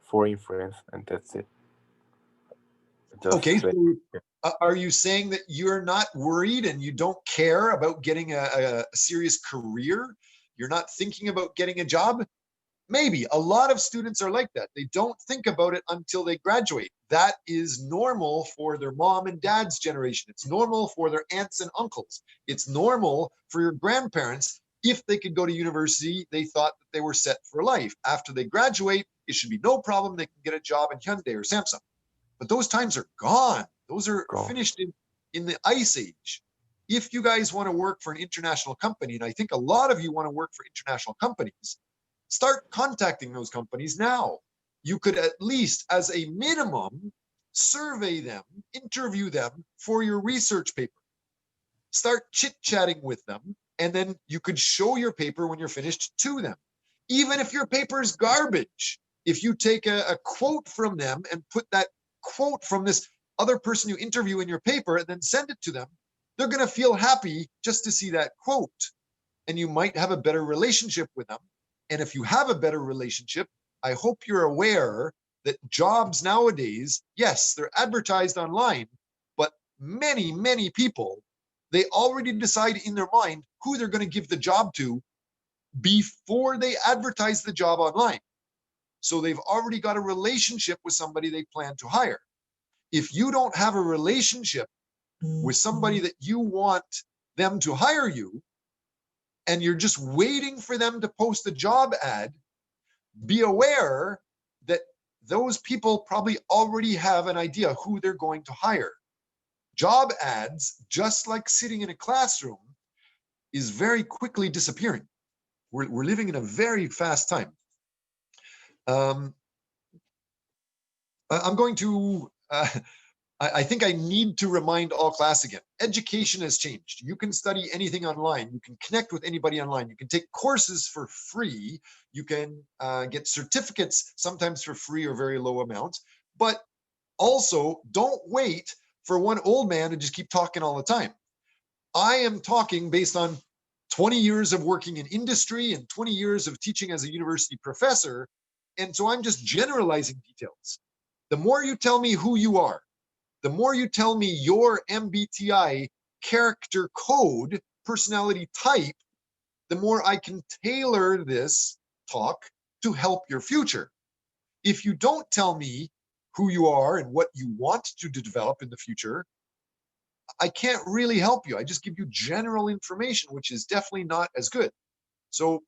foreign friends, and that's it. Just okay, say, so are you saying that you're not worried and you don't care about getting a serious career? You're not thinking about getting a job? Maybe. A lot of students are like that. They don't think about it until they graduate. That is normal for their mom and dad's generation. It's normal for their aunts and uncles. It's normal for your grandparents. If they could go to university, they thought that they were set for life. After they graduate, it should be no problem. They can get a job in Hyundai or Samsung. But those times are gone. Those are finished in the ice age. If you guys want to work for an international company, and I think a lot of you want to work for international companies, start contacting those companies now. You could at least, as a minimum, survey them, interview them for your research paper. Start chit-chatting with them, and then you could show your paper when you're finished to them. Even if your paper is garbage, If you take a quote from them and put that quote from this other person you interview in your paper and then send it to them, they're going to feel happy just to see that quote. And you might have a better relationship with them. And if you have a better relationship, I hope you're aware that jobs nowadays, yes, they're advertised online, but many, many people, they already decide in their mind who they're going to give the job to before they advertise the job online. So they've already got a relationship with somebody they plan to hire. If you don't have a relationship with somebody that you want them to hire you, and you're just waiting for them to post a job ad, be aware that those people probably already have an idea who they're going to hire. Job ads, just like sitting in a classroom, is very quickly disappearing. We're living in a very fast time. I'm going to, I think I need to remind all class again. Education has changed. You can study anything online. You can connect with anybody online. You can take courses for free. You can get certificates, sometimes for free or very low amounts. But also, don't wait for one old man to just keep talking all the time. I am talking based on 20 years of working in industry and 20 years of teaching as a university professor. And so I'm just generalizing details. The more you tell me who you are, the more you tell me your MBTI character code, personality type, the more I can tailor this talk to help your future. If you don't tell me who you are and what you want to develop in the future, I can't really help you. I just give you general information, which is definitely not as good. So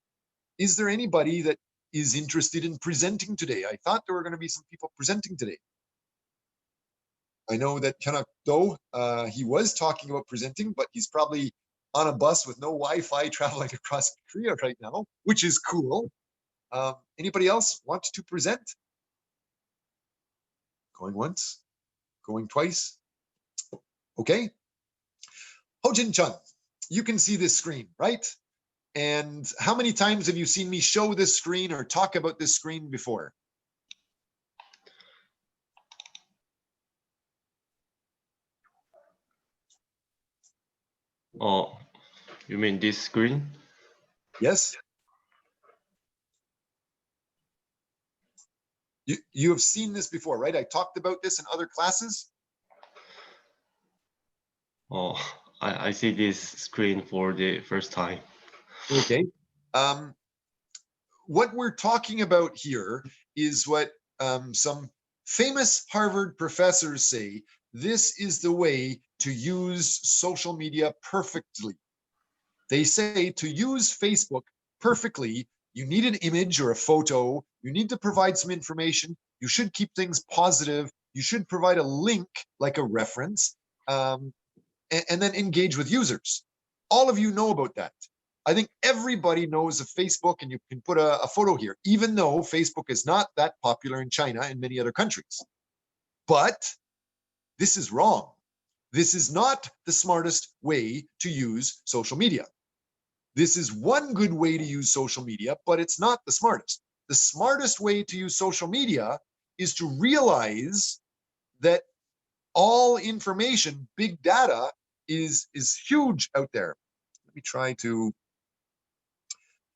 is there anybody that is interested in presenting today? I thought there were going to be some people presenting today. I know that Kanak Do, he was talking about presenting, but he's probably on a bus with no Wi-Fi traveling across Korea right now, which is cool. Anybody else want to present? Going once, going twice. Okay. Hojin Chun, you can see this screen, right? And how many times have you seen me show this screen or talk about this screen before? Oh, you mean this screen? Yes. You have seen this before, right? I talked about this in other classes. Oh, I see this screen for the first time. Okay. What we're talking about here is what some famous Harvard professors say. This is the way to use social media perfectly. They say to use Facebook perfectly, you need an image or a photo. You need to provide some information. You should keep things positive. You should provide a link, like a reference, and then engage with users. All of you know about that. I think everybody knows of Facebook, and you can put a photo here, even though Facebook is not that popular in China and many other countries. But this is wrong. This is not the smartest way to use social media. This is one good way to use social media, but it's not the smartest. The smartest way to use social media is to realize that all information, big data, is huge out there. Let me try to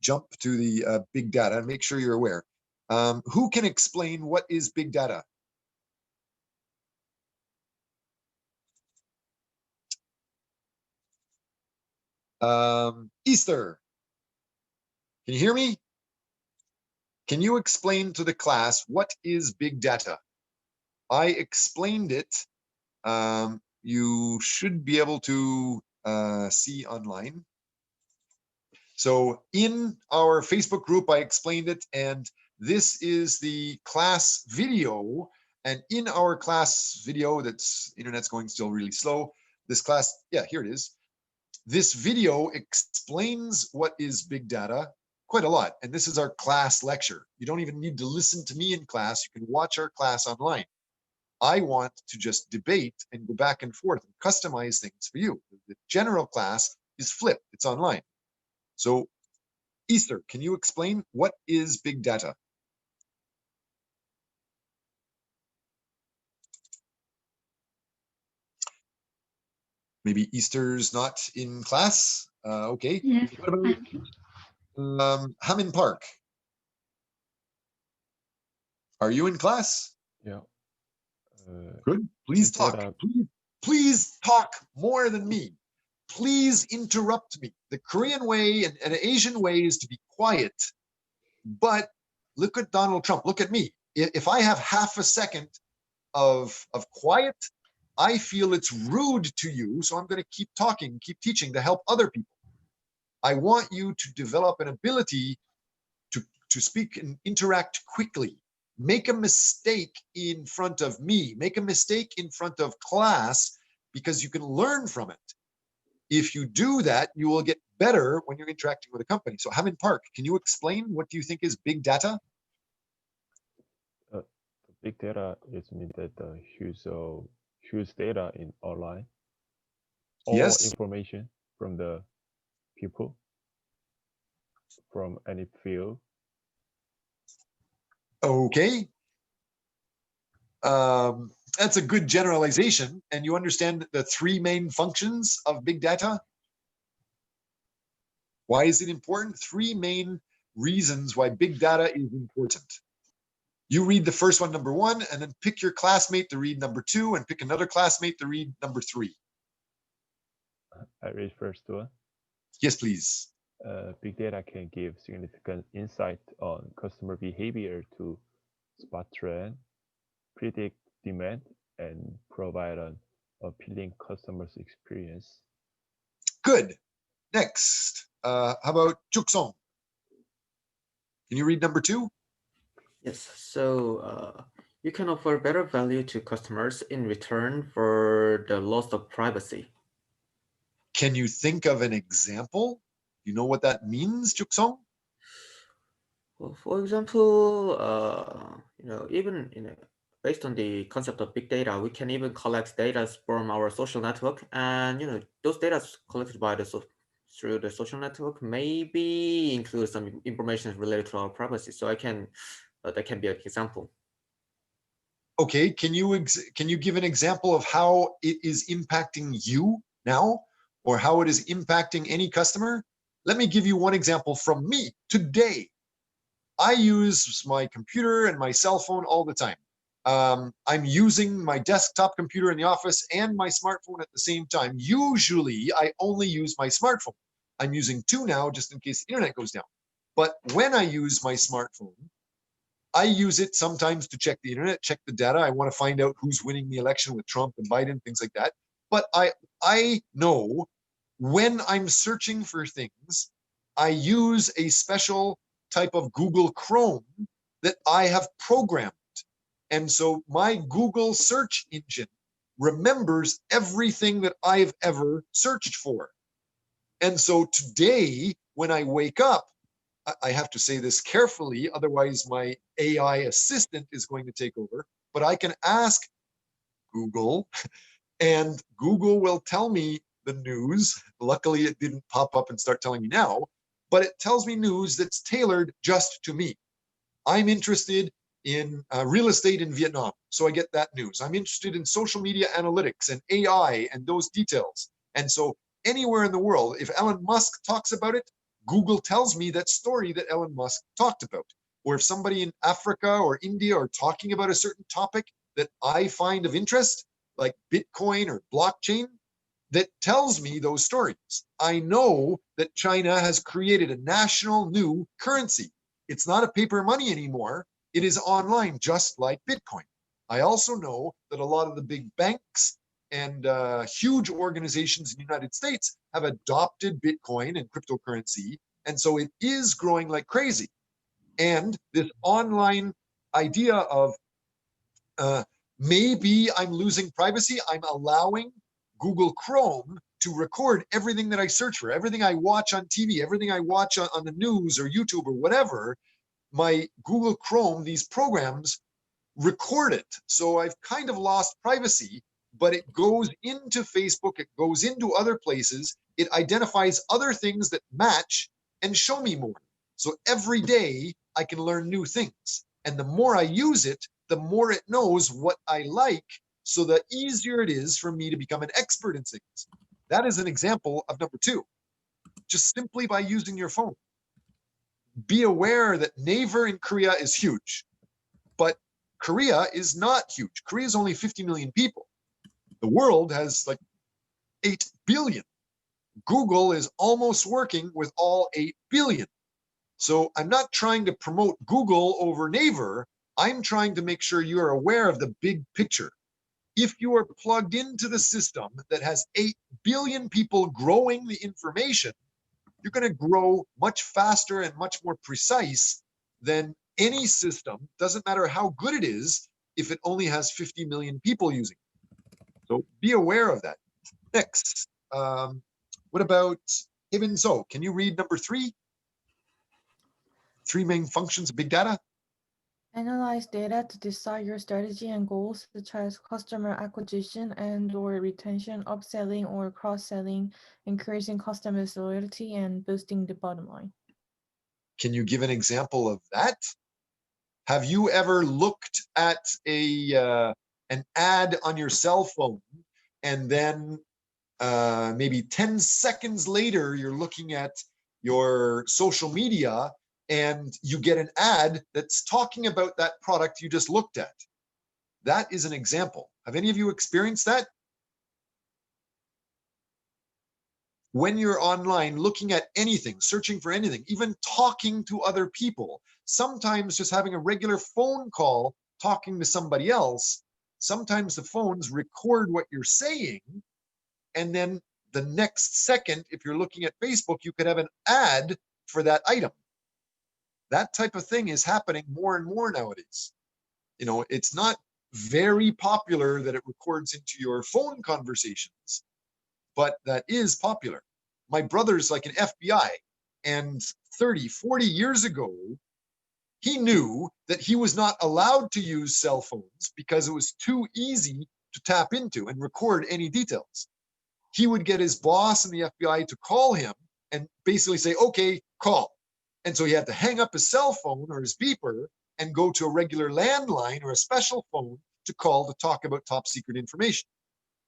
jump to the big data and make sure you're aware. Who can explain what is big data? Easter, can you hear me? Can you explain to the class what is big data? I explained it. You should be able to see online. So in our Facebook group, I explained it, and this is the class video. And in our class video, that's internet's going still really slow. This class, yeah, here it is. This video explains what is big data quite a lot. And this is our class lecture. You don't even need to listen to me in class. You can watch our class online. I want to just debate and go back and forth and customize things for you. The general class is flipped. It's online. So Easter, can you explain what is big data? Maybe Easter's not in class. Okay. Yes, What about Hammond Park? Are you in class? Yeah. Good. Please Big data. talk. Please talk more than me. Please interrupt me. The Korean way and an Asian way is to be quiet. But look at Donald Trump. Look at me. If I have half a second of quiet, I feel it's rude to you. So I'm going to keep talking, keep teaching to help other people. I want you to develop an ability to speak and interact quickly. Make a mistake in front of me. Make a mistake in front of class because you can learn from it. If you do that, you will get better when you're interacting with a company. So Hammond Park, can you explain what do you think is big data? Big data is mean that huge data in online. All Yes. information from the people from any field. Okay. That's a good generalization. And you understand the three main functions of big data? Why is it important? Three main reasons why big data is important. You read the first one, number one, and then pick your classmate to read number two, and pick another classmate to read number three. I read first one. Yes, please. Big data can give significant insight on customer behavior to spot trend, predict demand, and provide an appealing customer experience. Good. Next, how about Juksong? Can you read number two? Yes, so you can offer better value to customers in return for the loss of privacy. Can you think of an example? You know what that means, Juksong? Well, for example, even based on the concept of big data, we can even collect data from our social network, and those data collected by through the social network maybe include some information related to our privacy. So that can be an example. Okay, can you give an example of how it is impacting you now, or how it is impacting any customer? Let me give you one example from me today. I use my computer and my cell phone all the time. I'm using my desktop computer in the office and my smartphone at the same time. Usually, I only use my smartphone. I'm using two now just in case the internet goes down. But when I use my smartphone, I use it sometimes to check the internet, check the data. I want to find out who's winning the election with Trump and Biden, things like that. But I know when I'm searching for things, I use a special type of Google Chrome that I have programmed. And so my Google search engine remembers everything that I've ever searched for. And so today, when I wake up, I have to say this carefully, otherwise my AI assistant is going to take over, but I can ask Google and Google will tell me the news. Luckily, it didn't pop up and start telling me now, but it tells me news that's tailored just to me. I'm interested in real estate in Vietnam, so I get that news. I'm interested in social media analytics and AI and those details. And so anywhere in the world, if Elon Musk talks about it, Google tells me that story that Elon Musk talked about. Or if somebody in Africa or India are talking about a certain topic that I find of interest, like Bitcoin or blockchain, that tells me those stories. I know that China has created a national new currency. It's not a paper money anymore. It is online, just like Bitcoin. I also know that a lot of the big banks and huge organizations in the United States have adopted Bitcoin and cryptocurrency. And so it is growing like crazy. And this online idea of maybe I'm losing privacy, I'm allowing Google Chrome to record everything that I search for, everything I watch on TV, everything I watch on the news or YouTube or whatever. My Google Chrome, these programs record it. So I've kind of lost privacy, but it goes into Facebook, it goes into other places, it identifies other things that match and show me more. So every day I can learn new things. And the more I use it, the more it knows what I like, so the easier it is for me to become an expert in things. That is an example of number two, just simply by using your phone. Be aware that Naver in Korea is huge, but Korea is not huge. Korea is only 50 million people. The world has like 8 billion. Google is almost working with all 8 billion. So I'm not trying to promote Google over Naver. I'm trying to make sure you are aware of the big picture. If you are plugged into the system that has 8 billion people growing the information, you're going to grow much faster and much more precise than any system. Doesn't matter how good it is if it only has 50 million people using it. So be aware of that. Next, what about Ibn So? Can you read number 3? 3 main functions of big data. Analyze data to decide your strategy and goals, such as customer acquisition and or retention, upselling or cross-selling, increasing customers' loyalty, and boosting the bottom line. Can you give an example of that? Have you ever looked at an ad on your cell phone and then maybe 10 seconds later, you're looking at your social media and you get an ad that's talking about that product you just looked at? That is an example. Have any of you experienced that? When you're online looking at anything, searching for anything, even talking to other people, sometimes just having a regular phone call, talking to somebody else, sometimes the phones record what you're saying, and then the next second, if you're looking at Facebook, you could have an ad for that item. That type of thing is happening more and more nowadays. You know, it's not very popular that it records into your phone conversations, but that is popular. My brother's like an FBI, and 30, 40 years ago, he knew that he was not allowed to use cell phones because it was too easy to tap into and record any details. He would get his boss in the FBI to call him and basically say, okay, call. And so he had to hang up his cell phone or his beeper and go to a regular landline or a special phone to call to talk about top secret information.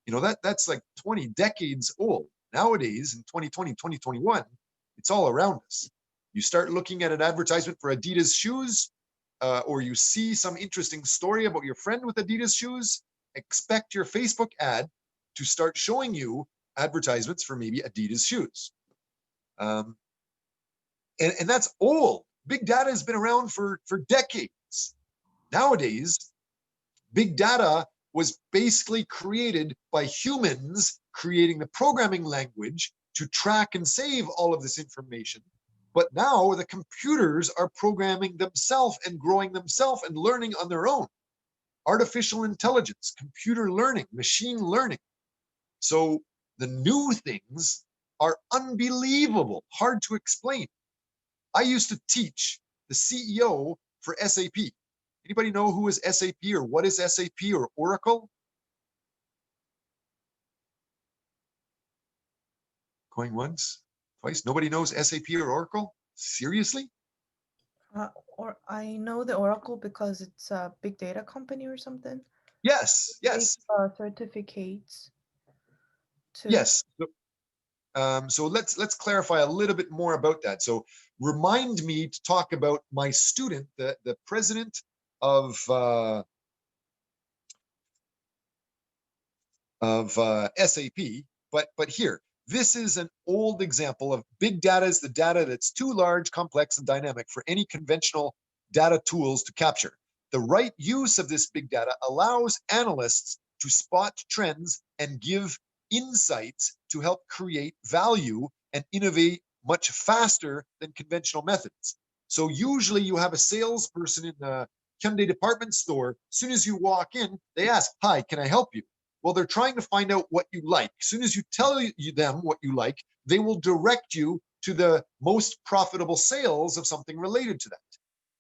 You know, that's like 20 decades old. Nowadays, in 2020, 2021, it's all around us. You start looking at an advertisement for Adidas shoes, or you see some interesting story about your friend with Adidas shoes, expect your Facebook ad to start showing you advertisements for maybe Adidas shoes. And that's old. Big data has been around for decades. Nowadays, big data was basically created by humans creating the programming language to track and save all of this information. But now the computers are programming themselves and growing themselves and learning on their own. Artificial intelligence, computer learning, machine learning. So the new things are unbelievable, hard to explain. I used to teach the CEO for SAP. Anybody know who is SAP or what is SAP or Oracle? Going once, twice. Nobody knows SAP or Oracle? Seriously? Or I know the Oracle because it's a big data company or something. Yes, yes, Certificates. yes. So let's clarify a little bit more about that. So remind me to talk about my student, the president of SAP. But here, this is an old example of big data is the data that's too large, complex, and dynamic for any conventional data tools to capture. The right use of this big data allows analysts to spot trends and give insights to help create value and innovate much faster than conventional methods. So usually you have a salesperson in a Hyundai department store. As soon as you walk in, they ask, "Hi, can I help you?" Well, they're trying to find out what you like. As soon as you tell them what you like, they will direct you to the most profitable sales of something related to that.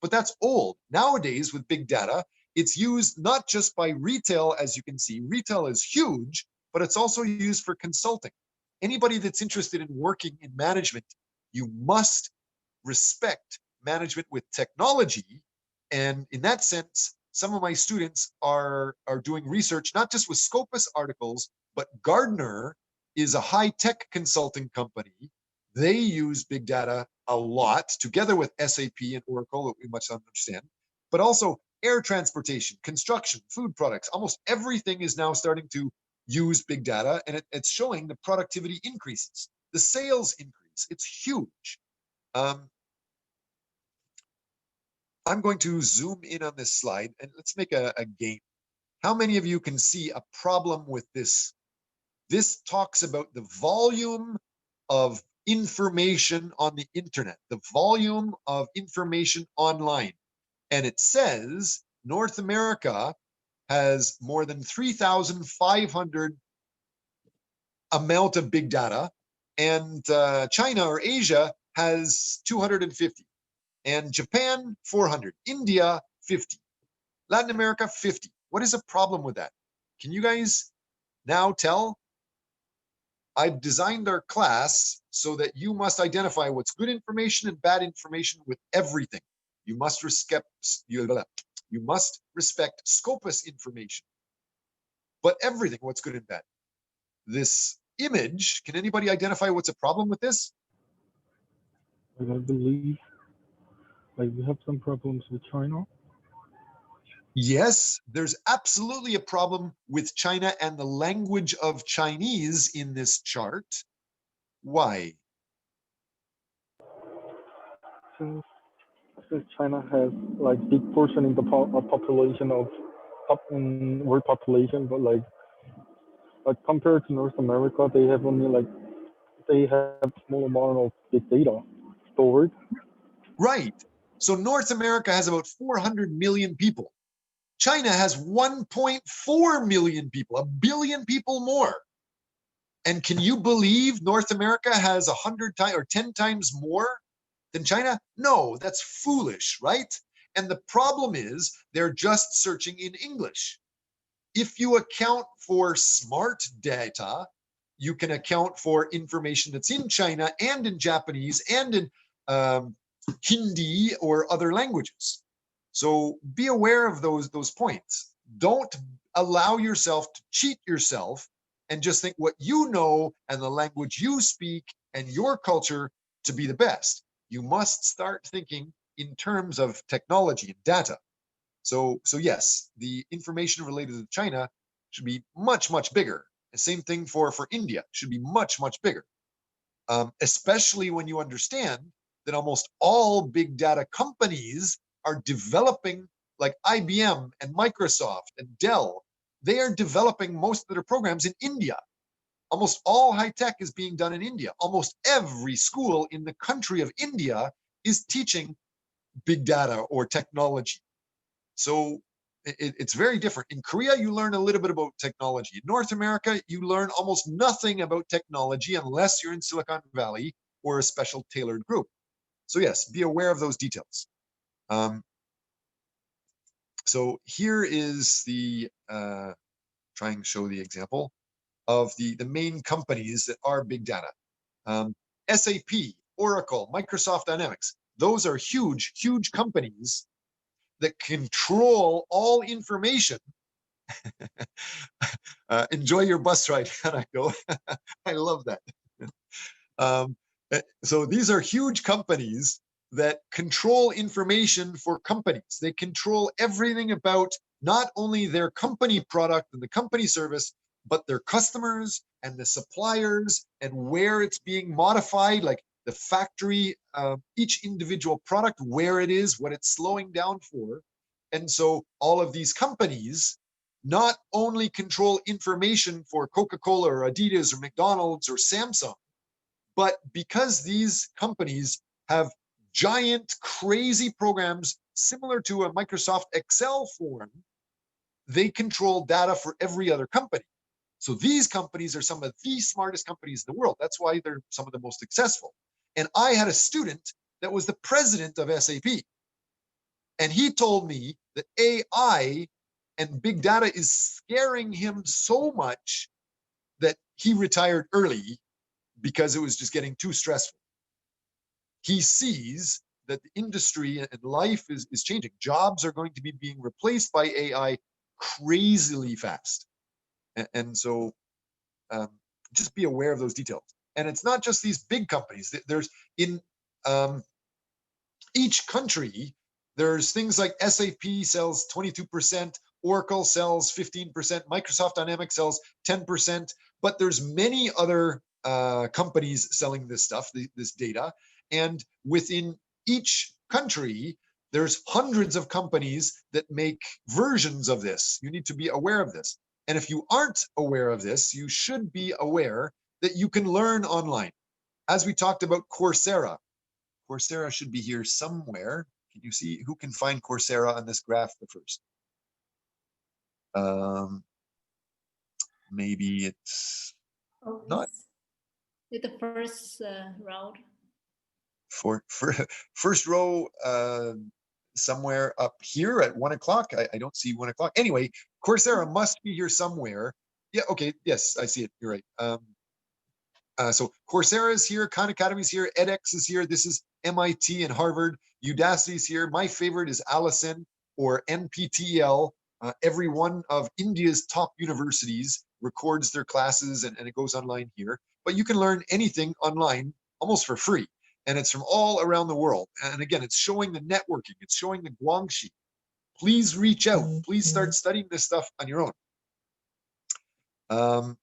But that's old. Nowadays, with big data, it's used not just by retail, as you can see. Retail is huge, but it's also used for consulting. Anybody that's interested in working in management, you must respect management with technology. And in that sense, some of my students are doing research, not just with Scopus articles, but Gardner is a high-tech consulting company. They use big data a lot, together with SAP and Oracle, that we much understand, but also air transportation, construction, food products. Almost everything is now starting to use big data, and it's showing the productivity increases, the sales increase. It's huge. I'm going to zoom in on this slide, and let's make a game. How many of you can see a problem with this? This talks about the volume of information on the internet, the volume of information online. And it says North America has more than 3,500 amount of big data, and China or Asia has 250, and Japan 400, India 50, Latin America 50. What is a problem with that? Can you guys now tell? I've designed our class so that you must identify what's good information and bad information with everything. You must respect Scopus information, but everything, what's good and bad. This image, can anybody identify what's a problem with this? I believe like we have some problems with China. Yes, there's absolutely a problem with China and the language of Chinese in this chart. Why? Since China has like big portion in the population of world population, but like compared to North America, they have small amount of big data stored. Right. So North America has about 400 million people. China has 1.4 million people, a billion people more. And can you believe North America has 100 times or 10 times more than China? No, that's foolish, right? And the problem is they're just searching in English. If you account for smart data, you can account for information that's in China and in Japanese and in Hindi or other languages. So be aware of those points. Don't allow yourself to cheat yourself and just think what you know and the language you speak and your culture to be the best. You must start thinking in terms of technology and data. So yes, the information related to China should be much, much bigger. The same thing for India, should be much, much bigger. Especially when you understand that almost all big data companies are developing, like IBM and Microsoft and Dell, they are developing most of their programs in India. Almost all high tech is being done in India. Almost every school in the country of India is teaching big data or technology. So it's very different. In Korea, you learn a little bit about technology. In North America, you learn almost nothing about technology unless you're in Silicon Valley or a special tailored group. So yes, be aware of those details. So here is the, trying to show the example of the main companies that are big data. SAP, Oracle, Microsoft Dynamics, those are huge, huge companies that control all information. Enjoy your bus ride, Hanako. I love that. So these are huge companies that control information for companies. They control everything about not only their company product and the company service, but their customers and the suppliers and where it's being modified, like the factory, each individual product, where it is, what it's slowing down for. And so all of these companies not only control information for Coca-Cola or Adidas or McDonald's or Samsung, but because these companies have giant, crazy programs similar to a Microsoft Excel form, they control data for every other company. So these companies are some of the smartest companies in the world. That's why they're some of the most successful. And I had a student that was the president of SAP. And he told me that AI and big data is scaring him so much that he retired early because it was just getting too stressful. He sees that the industry and life is changing. Jobs are going to be being replaced by AI crazily fast. And so just be aware of those details. And it's not just these big companies. There's in each country, there's things like SAP sells 22%, Oracle sells 15%, Microsoft Dynamics sells 10%, but there's many other companies selling this stuff, this data. And within each country, there's hundreds of companies that make versions of this. You need to be aware of this. And if you aren't aware of this, you should be aware that you can learn online. As we talked about Coursera, Coursera should be here somewhere. Can you see who can find Coursera on this graph the first? Maybe it's not with the first row. For first row, somewhere up here at 1 o'clock. I don't see 1 o'clock. Anyway, Coursera must be here somewhere. Yeah, okay, yes, I see it. You're right. So Coursera is here, Khan Academy is here, edX is here. This is MIT and Harvard. Udacity is here. My favorite is Allison or NPTEL. Every one of India's top universities records their classes and it goes online here. But you can learn anything online almost for free. And it's from all around the world. And again, it's showing the networking. It's showing the guangxi. Please reach out. Please start studying this stuff on your own.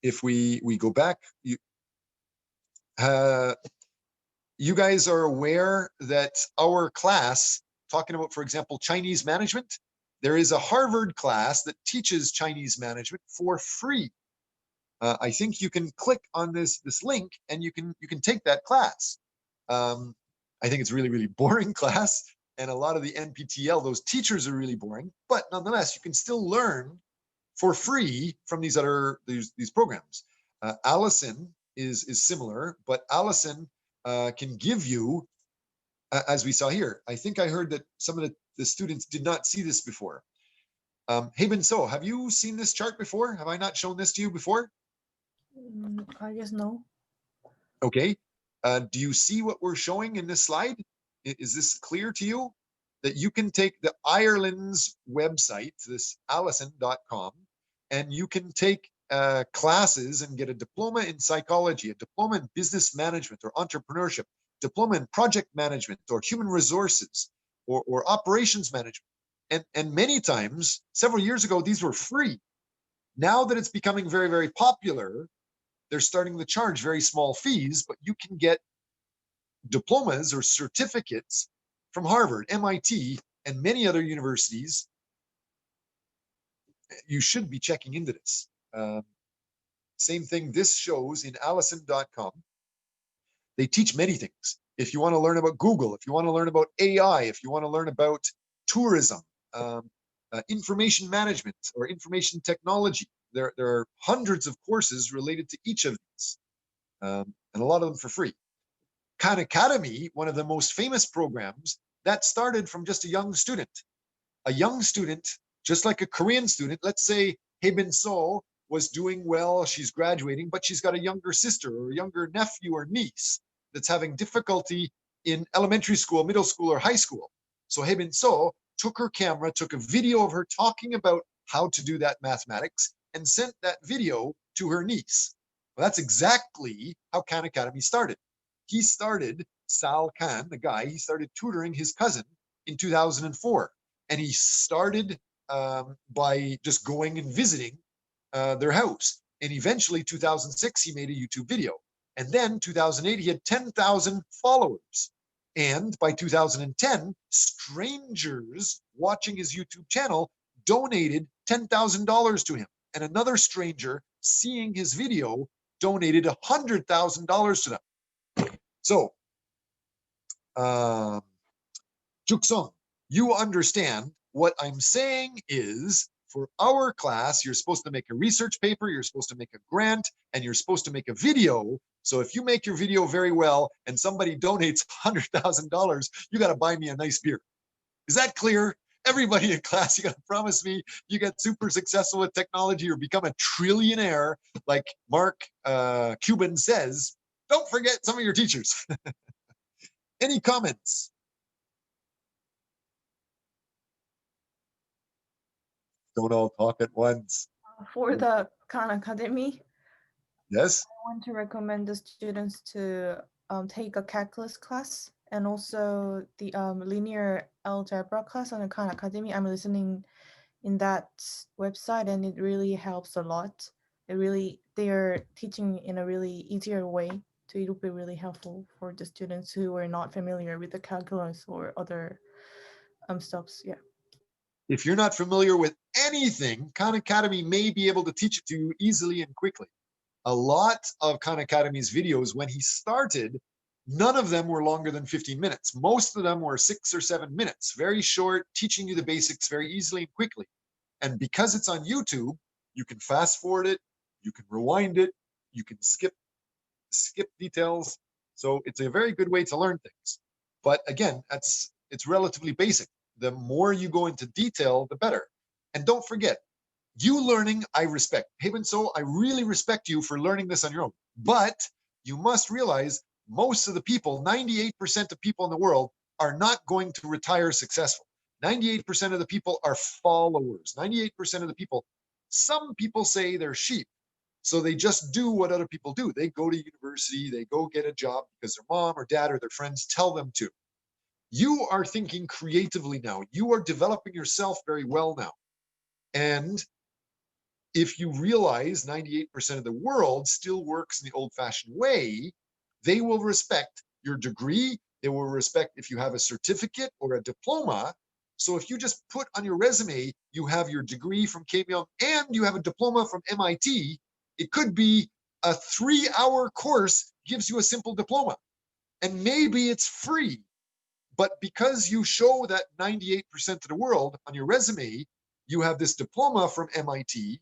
If we go back, you guys are aware that our class, talking about, for example, Chinese management, there is a Harvard class that teaches Chinese management for free. I think you can click on this link and you can take that class. I think it's really, really boring class, and a lot of the NPTEL, those teachers are really boring, but nonetheless, you can still learn for free from these programs. Allison is similar, but Allison can give you, as we saw here. I think I heard that some of the students did not see this before. Hey, Binso, have you seen this chart before? Have I not shown this to you before? I guess no. Okay. Do you see what we're showing in this slide? Is this clear to you? That you can take the Ireland's website, this allison.com, and you can take classes and get a diploma in psychology, a diploma in business management or entrepreneurship, diploma in project management or human resources or operations management. And many times, several years ago, these were free. Now that it's becoming very, very popular, they're starting to charge very small fees, but you can get diplomas or certificates from Harvard, MIT, and many other universities. You should be checking into this. Same thing this shows in allison.com. They teach many things. If you want to learn about Google, if you want to learn about AI, if you want to learn about tourism, information management or information technology, there are hundreds of courses related to each of these, and a lot of them for free. Khan Academy, one of the most famous programs, that started from just a young student. A young student, just like a Korean student, let's say Haebin So was doing well, she's graduating, but she's got a younger sister or a younger nephew or niece that's having difficulty in elementary school, middle school, or high school. So Haebin So took her camera, took a video of her talking about how to do that mathematics, and sent that video to her niece. Well, that's exactly how Khan Academy started. He started, Sal Khan, the guy, he started tutoring his cousin in 2004. And he started by just going and visiting their house. And eventually, 2006, he made a YouTube video. And then 2008, he had 10,000 followers. And by 2010, strangers watching his YouTube channel donated $10,000 to him. And another stranger seeing his video donated $100,000 to them. So, Juksong, you understand what I'm saying is, for our class, you're supposed to make a research paper, you're supposed to make a grant, and you're supposed to make a video. So if you make your video very well and somebody donates $100,000, you got to buy me a nice beer. Is that clear? Everybody in class, you got to promise me you get super successful with technology or become a trillionaire like Mark Cuban says. Don't forget some of your teachers. Any comments? Don't all talk at once. For the Khan Academy, Yes. I want to recommend the students to take a calculus class and also the linear algebra class on the Khan Academy. I'm listening in that website and it really helps a lot. They're teaching in a really easier way. So it will be really helpful for the students who are not familiar with the calculus or other stuffs. Yeah. If you're not familiar with anything, Khan Academy may be able to teach it to you easily and quickly. A lot of Khan Academy's videos, when he started, none of them were longer than 15 minutes. Most of them were 6 or 7 minutes, very short, teaching you the basics very easily and quickly. And because it's on YouTube, you can fast forward it, you can rewind it, you can skip details. So it's a very good way to learn things. But again, it's relatively basic. The more you go into detail, the better. And don't forget, you learning, I respect. Haben So, I really respect you for learning this on your own. But you must realize most of the people, 98% of people in the world, are not going to retire successful. 98% of the people are followers. 98% of the people, some people say they're sheep. So they just do what other people do. They go to university, they go get a job because their mom or dad or their friends tell them to. You are thinking creatively now. You are developing yourself very well now. And if you realize 98% of the world still works in the old-fashioned way, they will respect your degree. They will respect if you have a certificate or a diploma. So if you just put on your resume, you have your degree from KBM and you have a diploma from MIT, it could be a 3-hour course gives you a simple diploma. And maybe it's free. But because you show that 98% of the world on your resume, you have this diploma from MIT,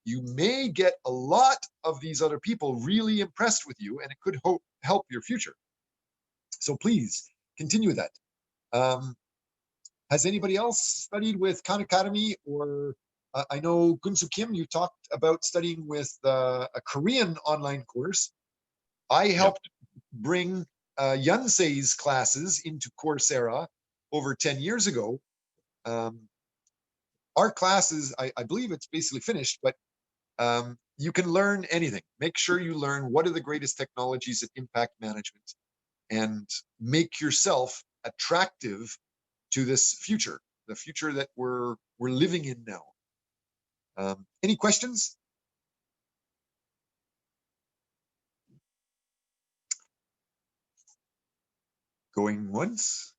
you may get a lot of these other people really impressed with you, and it could help your future. So please continue that. Has anybody else studied with Khan Academy? Or I know Gunsu Kim, you talked about studying with a Korean online course. I helped bring Yunsei's classes into Coursera over 10 years ago. Our classes, I believe it's basically finished, but you can learn anything. Make sure you learn what are the greatest technologies that impact management and make yourself attractive to this future, the future that we're living in now. Any questions? Going once?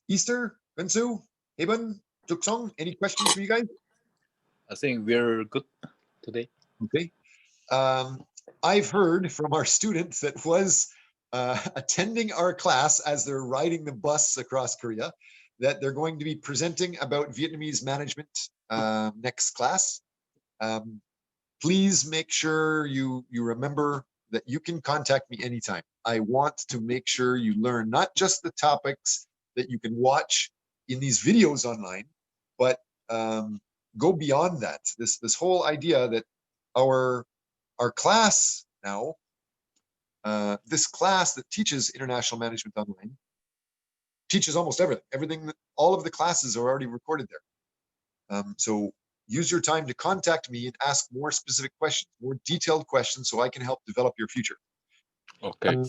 Easter, Bensu, Eben, Juksong, any questions for you guys? I think we're good today. Okay. I've heard from our students that was attending our class as they're riding the bus across Korea, that they're going to be presenting about Vietnamese management next class. Please make sure you remember that you can contact me anytime. I want to make sure you learn not just the topics that you can watch in these videos online, but go beyond that. This whole idea that our class now, this class that teaches international management online, teaches almost everything. All of the classes are already recorded there. So use your time to contact me and ask more specific questions, more detailed questions, so I can help develop your future. Okay.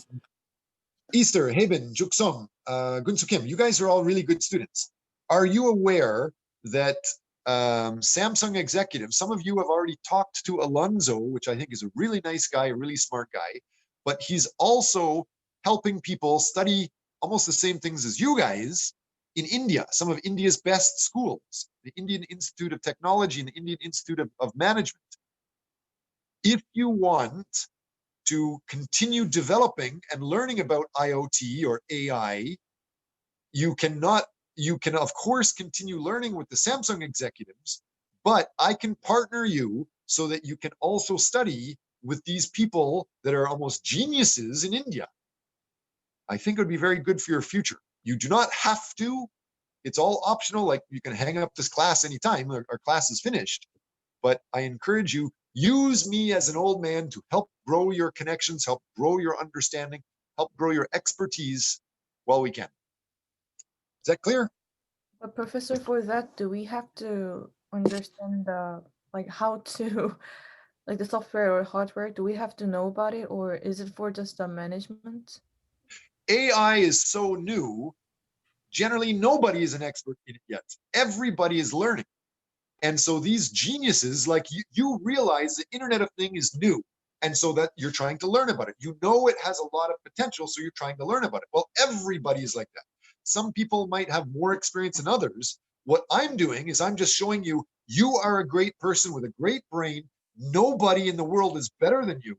Easter, Haben, Juksong, Gunsu Kim, you guys are all really good students. Are you aware that Samsung executives, some of you have already talked to Alonzo, which I think is a really nice guy, a really smart guy, but he's also helping people study almost the same things as you guys in India, some of India's best schools, the Indian Institute of Technology and the Indian Institute of Management. If you want to continue developing and learning about IoT or AI, you can of course continue learning with the Samsung executives, but I can partner you so that you can also study with these people that are almost geniuses in India. I think it would be very good for your future. You do not have to. It's all optional. Like, you can hang up this class anytime. Our class is finished. But I encourage you, use me as an old man to help grow your connections, help grow your understanding, help grow your expertise while we can. Is that clear? But Professor, for that, do we have to understand how to like the software or hardware? Do we have to know about it, or is it for just the management? AI is so new. Generally, nobody is an expert in it yet. Everybody is learning. And so these geniuses, like you realize the Internet of Things is new. And so that you're trying to learn about it. You know it has a lot of potential, so you're trying to learn about it. Well, everybody is like that. Some people might have more experience than others. What I'm doing is I'm just showing you, you are a great person with a great brain. Nobody in the world is better than you.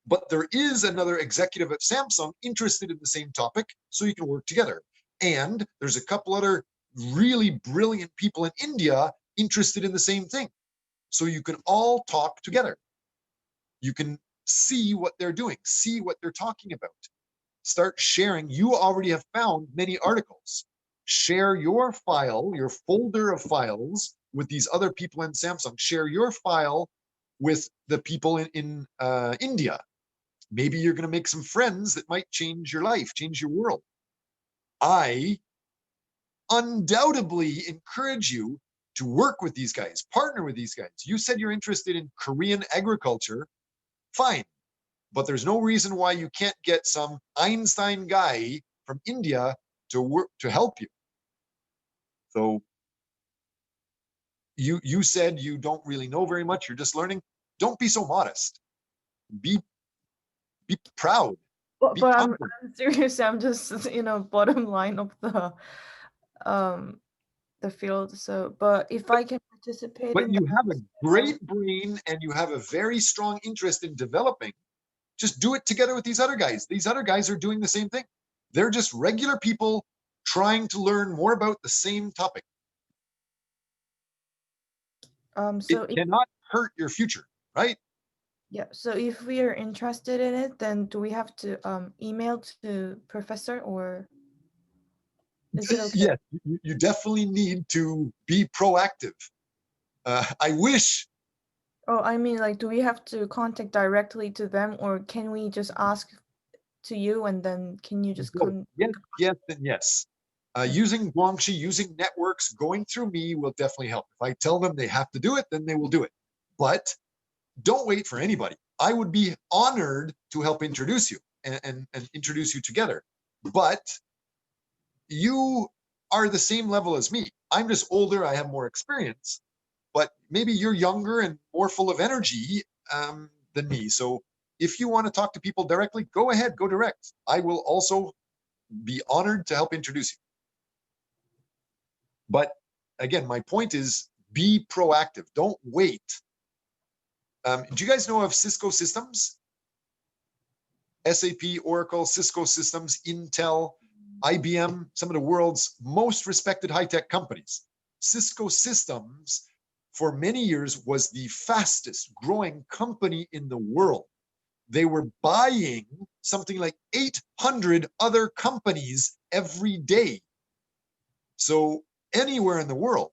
But there is another executive at Samsung interested in the same topic, so you can work together. And there's a couple other really brilliant people in India interested in the same thing. So you can all talk together. You can see what they're doing, see what they're talking about. Start sharing. You already have found many articles. Share your file, your folder of files with these other people in Samsung. Share your file with the people in India. Maybe you're going to make some friends that might change your life, change your world. I undoubtedly encourage you to work with these guys, partner with these guys. You said you're interested in Korean agriculture. Fine. But there's no reason why you can't get some Einstein guy from India to work to help you. So you said you don't really know very much, you're just learning. Don't be so modest. Be proud. But, Be but confident. I'm serious. I'm just bottom line of um the field. So, but if I can participate But in you that, have a I would. great brain and you have a very strong interest in developing. Just do it together with these other guys. These other guys are doing the same thing. They're just regular people trying to learn more about the same topic. So It cannot hurt your future, right? yeah. So if we are interested in it, then do we have to email to professor, or is it okay? Yes, you definitely need to be proactive. I wish. Oh, I mean, like, do we have to contact directly to them, or can we just ask to you and then can you just Yes, yes, and yes. Using Guangxi, using networks, going through me will definitely help. If I tell them they have to do it, then they will do it. But don't wait for anybody. I would be honored to help introduce you and introduce you together. But you are the same level as me. I'm just older, I have more experience, but maybe you're younger and more full of energy than me. So if you want to talk to people directly, go ahead, go direct. I will also be honored to help introduce you. But again, my point is be proactive. Don't wait. Do you guys know of Cisco Systems? SAP, Oracle, Cisco Systems, Intel, IBM, some of the world's most respected high-tech companies. Cisco Systems, for many years, was the fastest growing company in the world. They were buying something like 800 other companies every day. So anywhere in the world.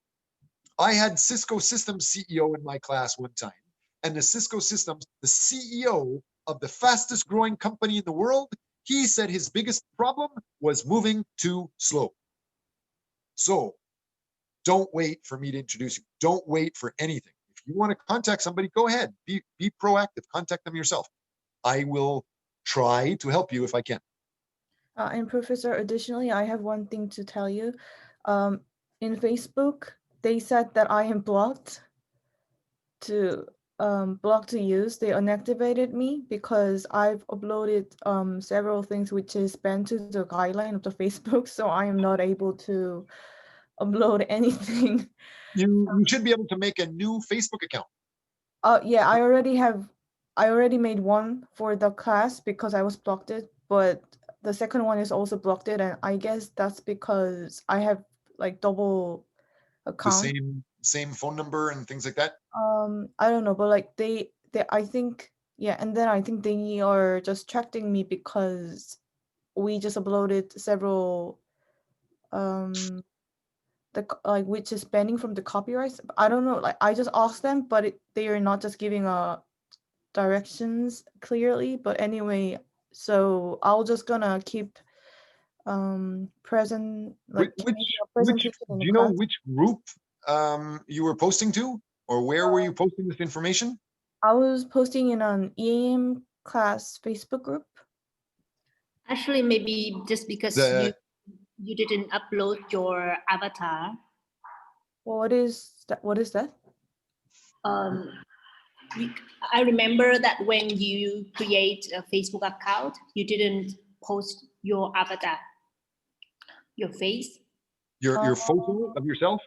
I had Cisco Systems CEO in my class one time, and the Cisco Systems, the CEO of the fastest growing company in the world, he said his biggest problem was moving too slow. So don't wait for me to introduce you. Don't wait for anything. If you want to contact somebody, go ahead. Be proactive. Contact them yourself. I will try to help you if I can. And Professor, additionally, I have one thing to tell you. In Facebook, they said that I am blocked to use. They unactivated me because I've uploaded several things which is banned to the guideline of the Facebook, so I am not able to upload anything. You should be able to make a new Facebook account. Yeah, I already made one for the class because I was blocked it, but the second one is also blocked it, and I guess that's because I have like double The account. same phone number and things like that. I don't know, but like they I think, yeah, and then I think they are just tracking me because we just uploaded several like which is banning from the copyrights. I don't know, like I just asked them, but they are not just giving directions clearly. But anyway, so I'll just gonna keep present, like making a presentation in do the you know class. which group you were posting to, or where were you posting this information? I was posting in an EAM Class Facebook group. Actually, maybe just because The- you didn't upload your avatar. Well, what is that? What is that? Um, I remember that when you create a Facebook account, you didn't post your avatar, your face. your photo of yourself.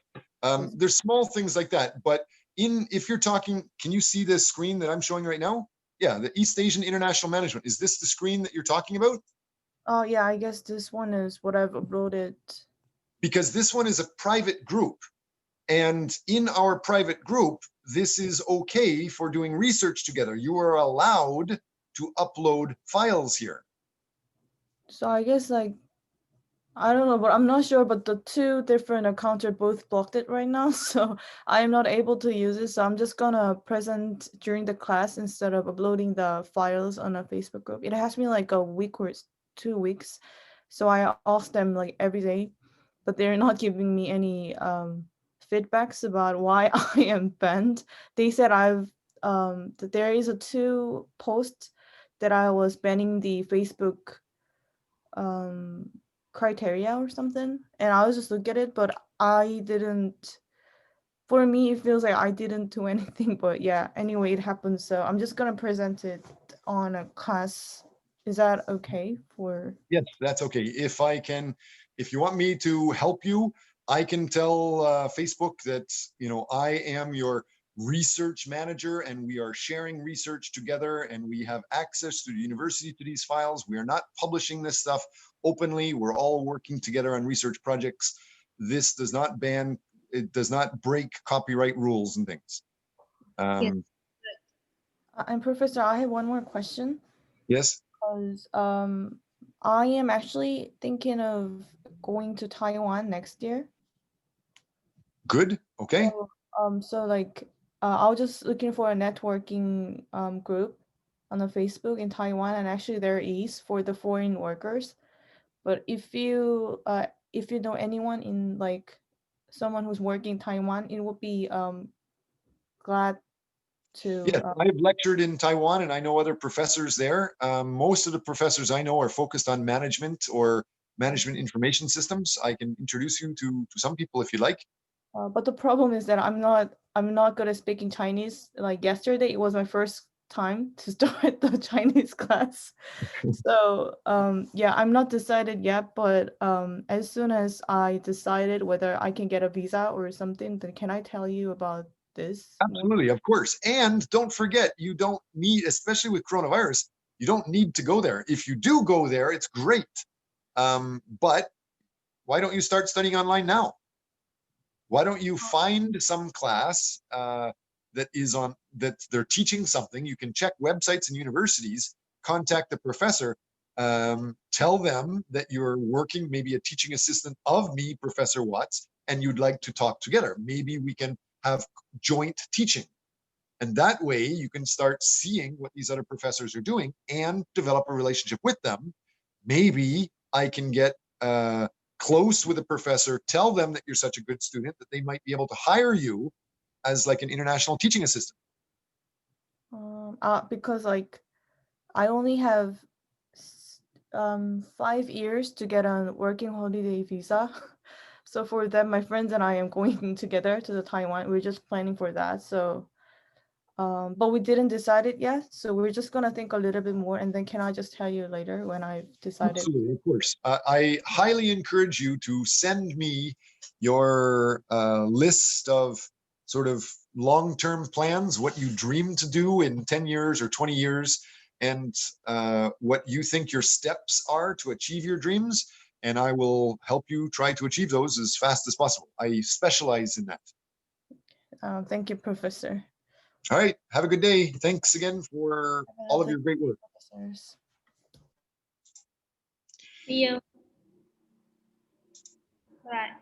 There's small things like that, but if you're talking, can you see this screen that I'm showing right now? Yeah, the East Asian International Management. Is this the screen that you're talking about? Oh yeah, I guess this one is what I've uploaded. Because this one is a private group. And in our private group, this is okay for doing research together. You are allowed to upload files here. So I guess like, I don't know, but I'm not sure, but the two different accounts are both blocked it right now. So I'm not able to use it. So I'm just gonna present during the class instead of uploading the files on a Facebook group. It has been like a week or 2 weeks. So I asked them like every day, but they're not giving me any feedbacks about why I am banned. They said that there is a 2 post that I was banning the Facebook criteria or something, and I was just look at it, but I didn't. For me, it feels like I didn't do anything, but yeah. Anyway, it happened, so I'm just gonna present it on a class. Is that okay for? Yes, that's okay. If you want me to help you, I can tell Facebook that, I am your research manager and we are sharing research together and we have access to the university to these files. We are not publishing this stuff openly. We're all working together on research projects. This does not it does not break copyright rules and things. And Professor, I have one more question. Yes. Because I am actually thinking of going to Taiwan next year. Good. Okay. So like I was just looking for a networking group on the Facebook in Taiwan, and actually there is for the foreign workers. But if you know anyone in like someone who's working in Taiwan, it would be glad to. Yes, I have lectured in Taiwan and I know other professors there. Most of the professors I know are focused on management or management information systems. I can introduce you to some people if you like. But the problem is that I'm not good at speaking Chinese. Like yesterday, it was my first time to start the Chinese class. So yeah, I'm not decided yet. But as soon as I decided whether I can get a visa or something, then can I tell you about this? Absolutely, of course. And don't forget, you don't need, especially with coronavirus, you don't need to go there. If you do go there, it's great. But why don't you start studying online now? Why don't you find some class that they're teaching something? You can check websites and universities, contact the professor, tell them that you're working, maybe a teaching assistant of me, Professor Watts, and you'd like to talk together. Maybe we can have joint teaching. And that way you can start seeing what these other professors are doing and develop a relationship with them. Maybe I can get close with a professor, tell them that you're such a good student that they might be able to hire you as like an international teaching assistant. Because like I only have 5 years to get a working holiday visa. So for that, my friends and I am going together to the Taiwan. We're just planning for that. So but we didn't decide it yet. So we're just gonna think a little bit more, and then can I just tell you later when I've decided? Absolutely, of course. I highly encourage you to send me your list of sort of long-term plans, what you dream to do in 10 years or 20 years, and what you think your steps are to achieve your dreams. And I will help you try to achieve those as fast as possible. I specialize in that. Thank you, Professor. All right. Have a good day. Thanks again for all of your great work. Professors. See you. Bye.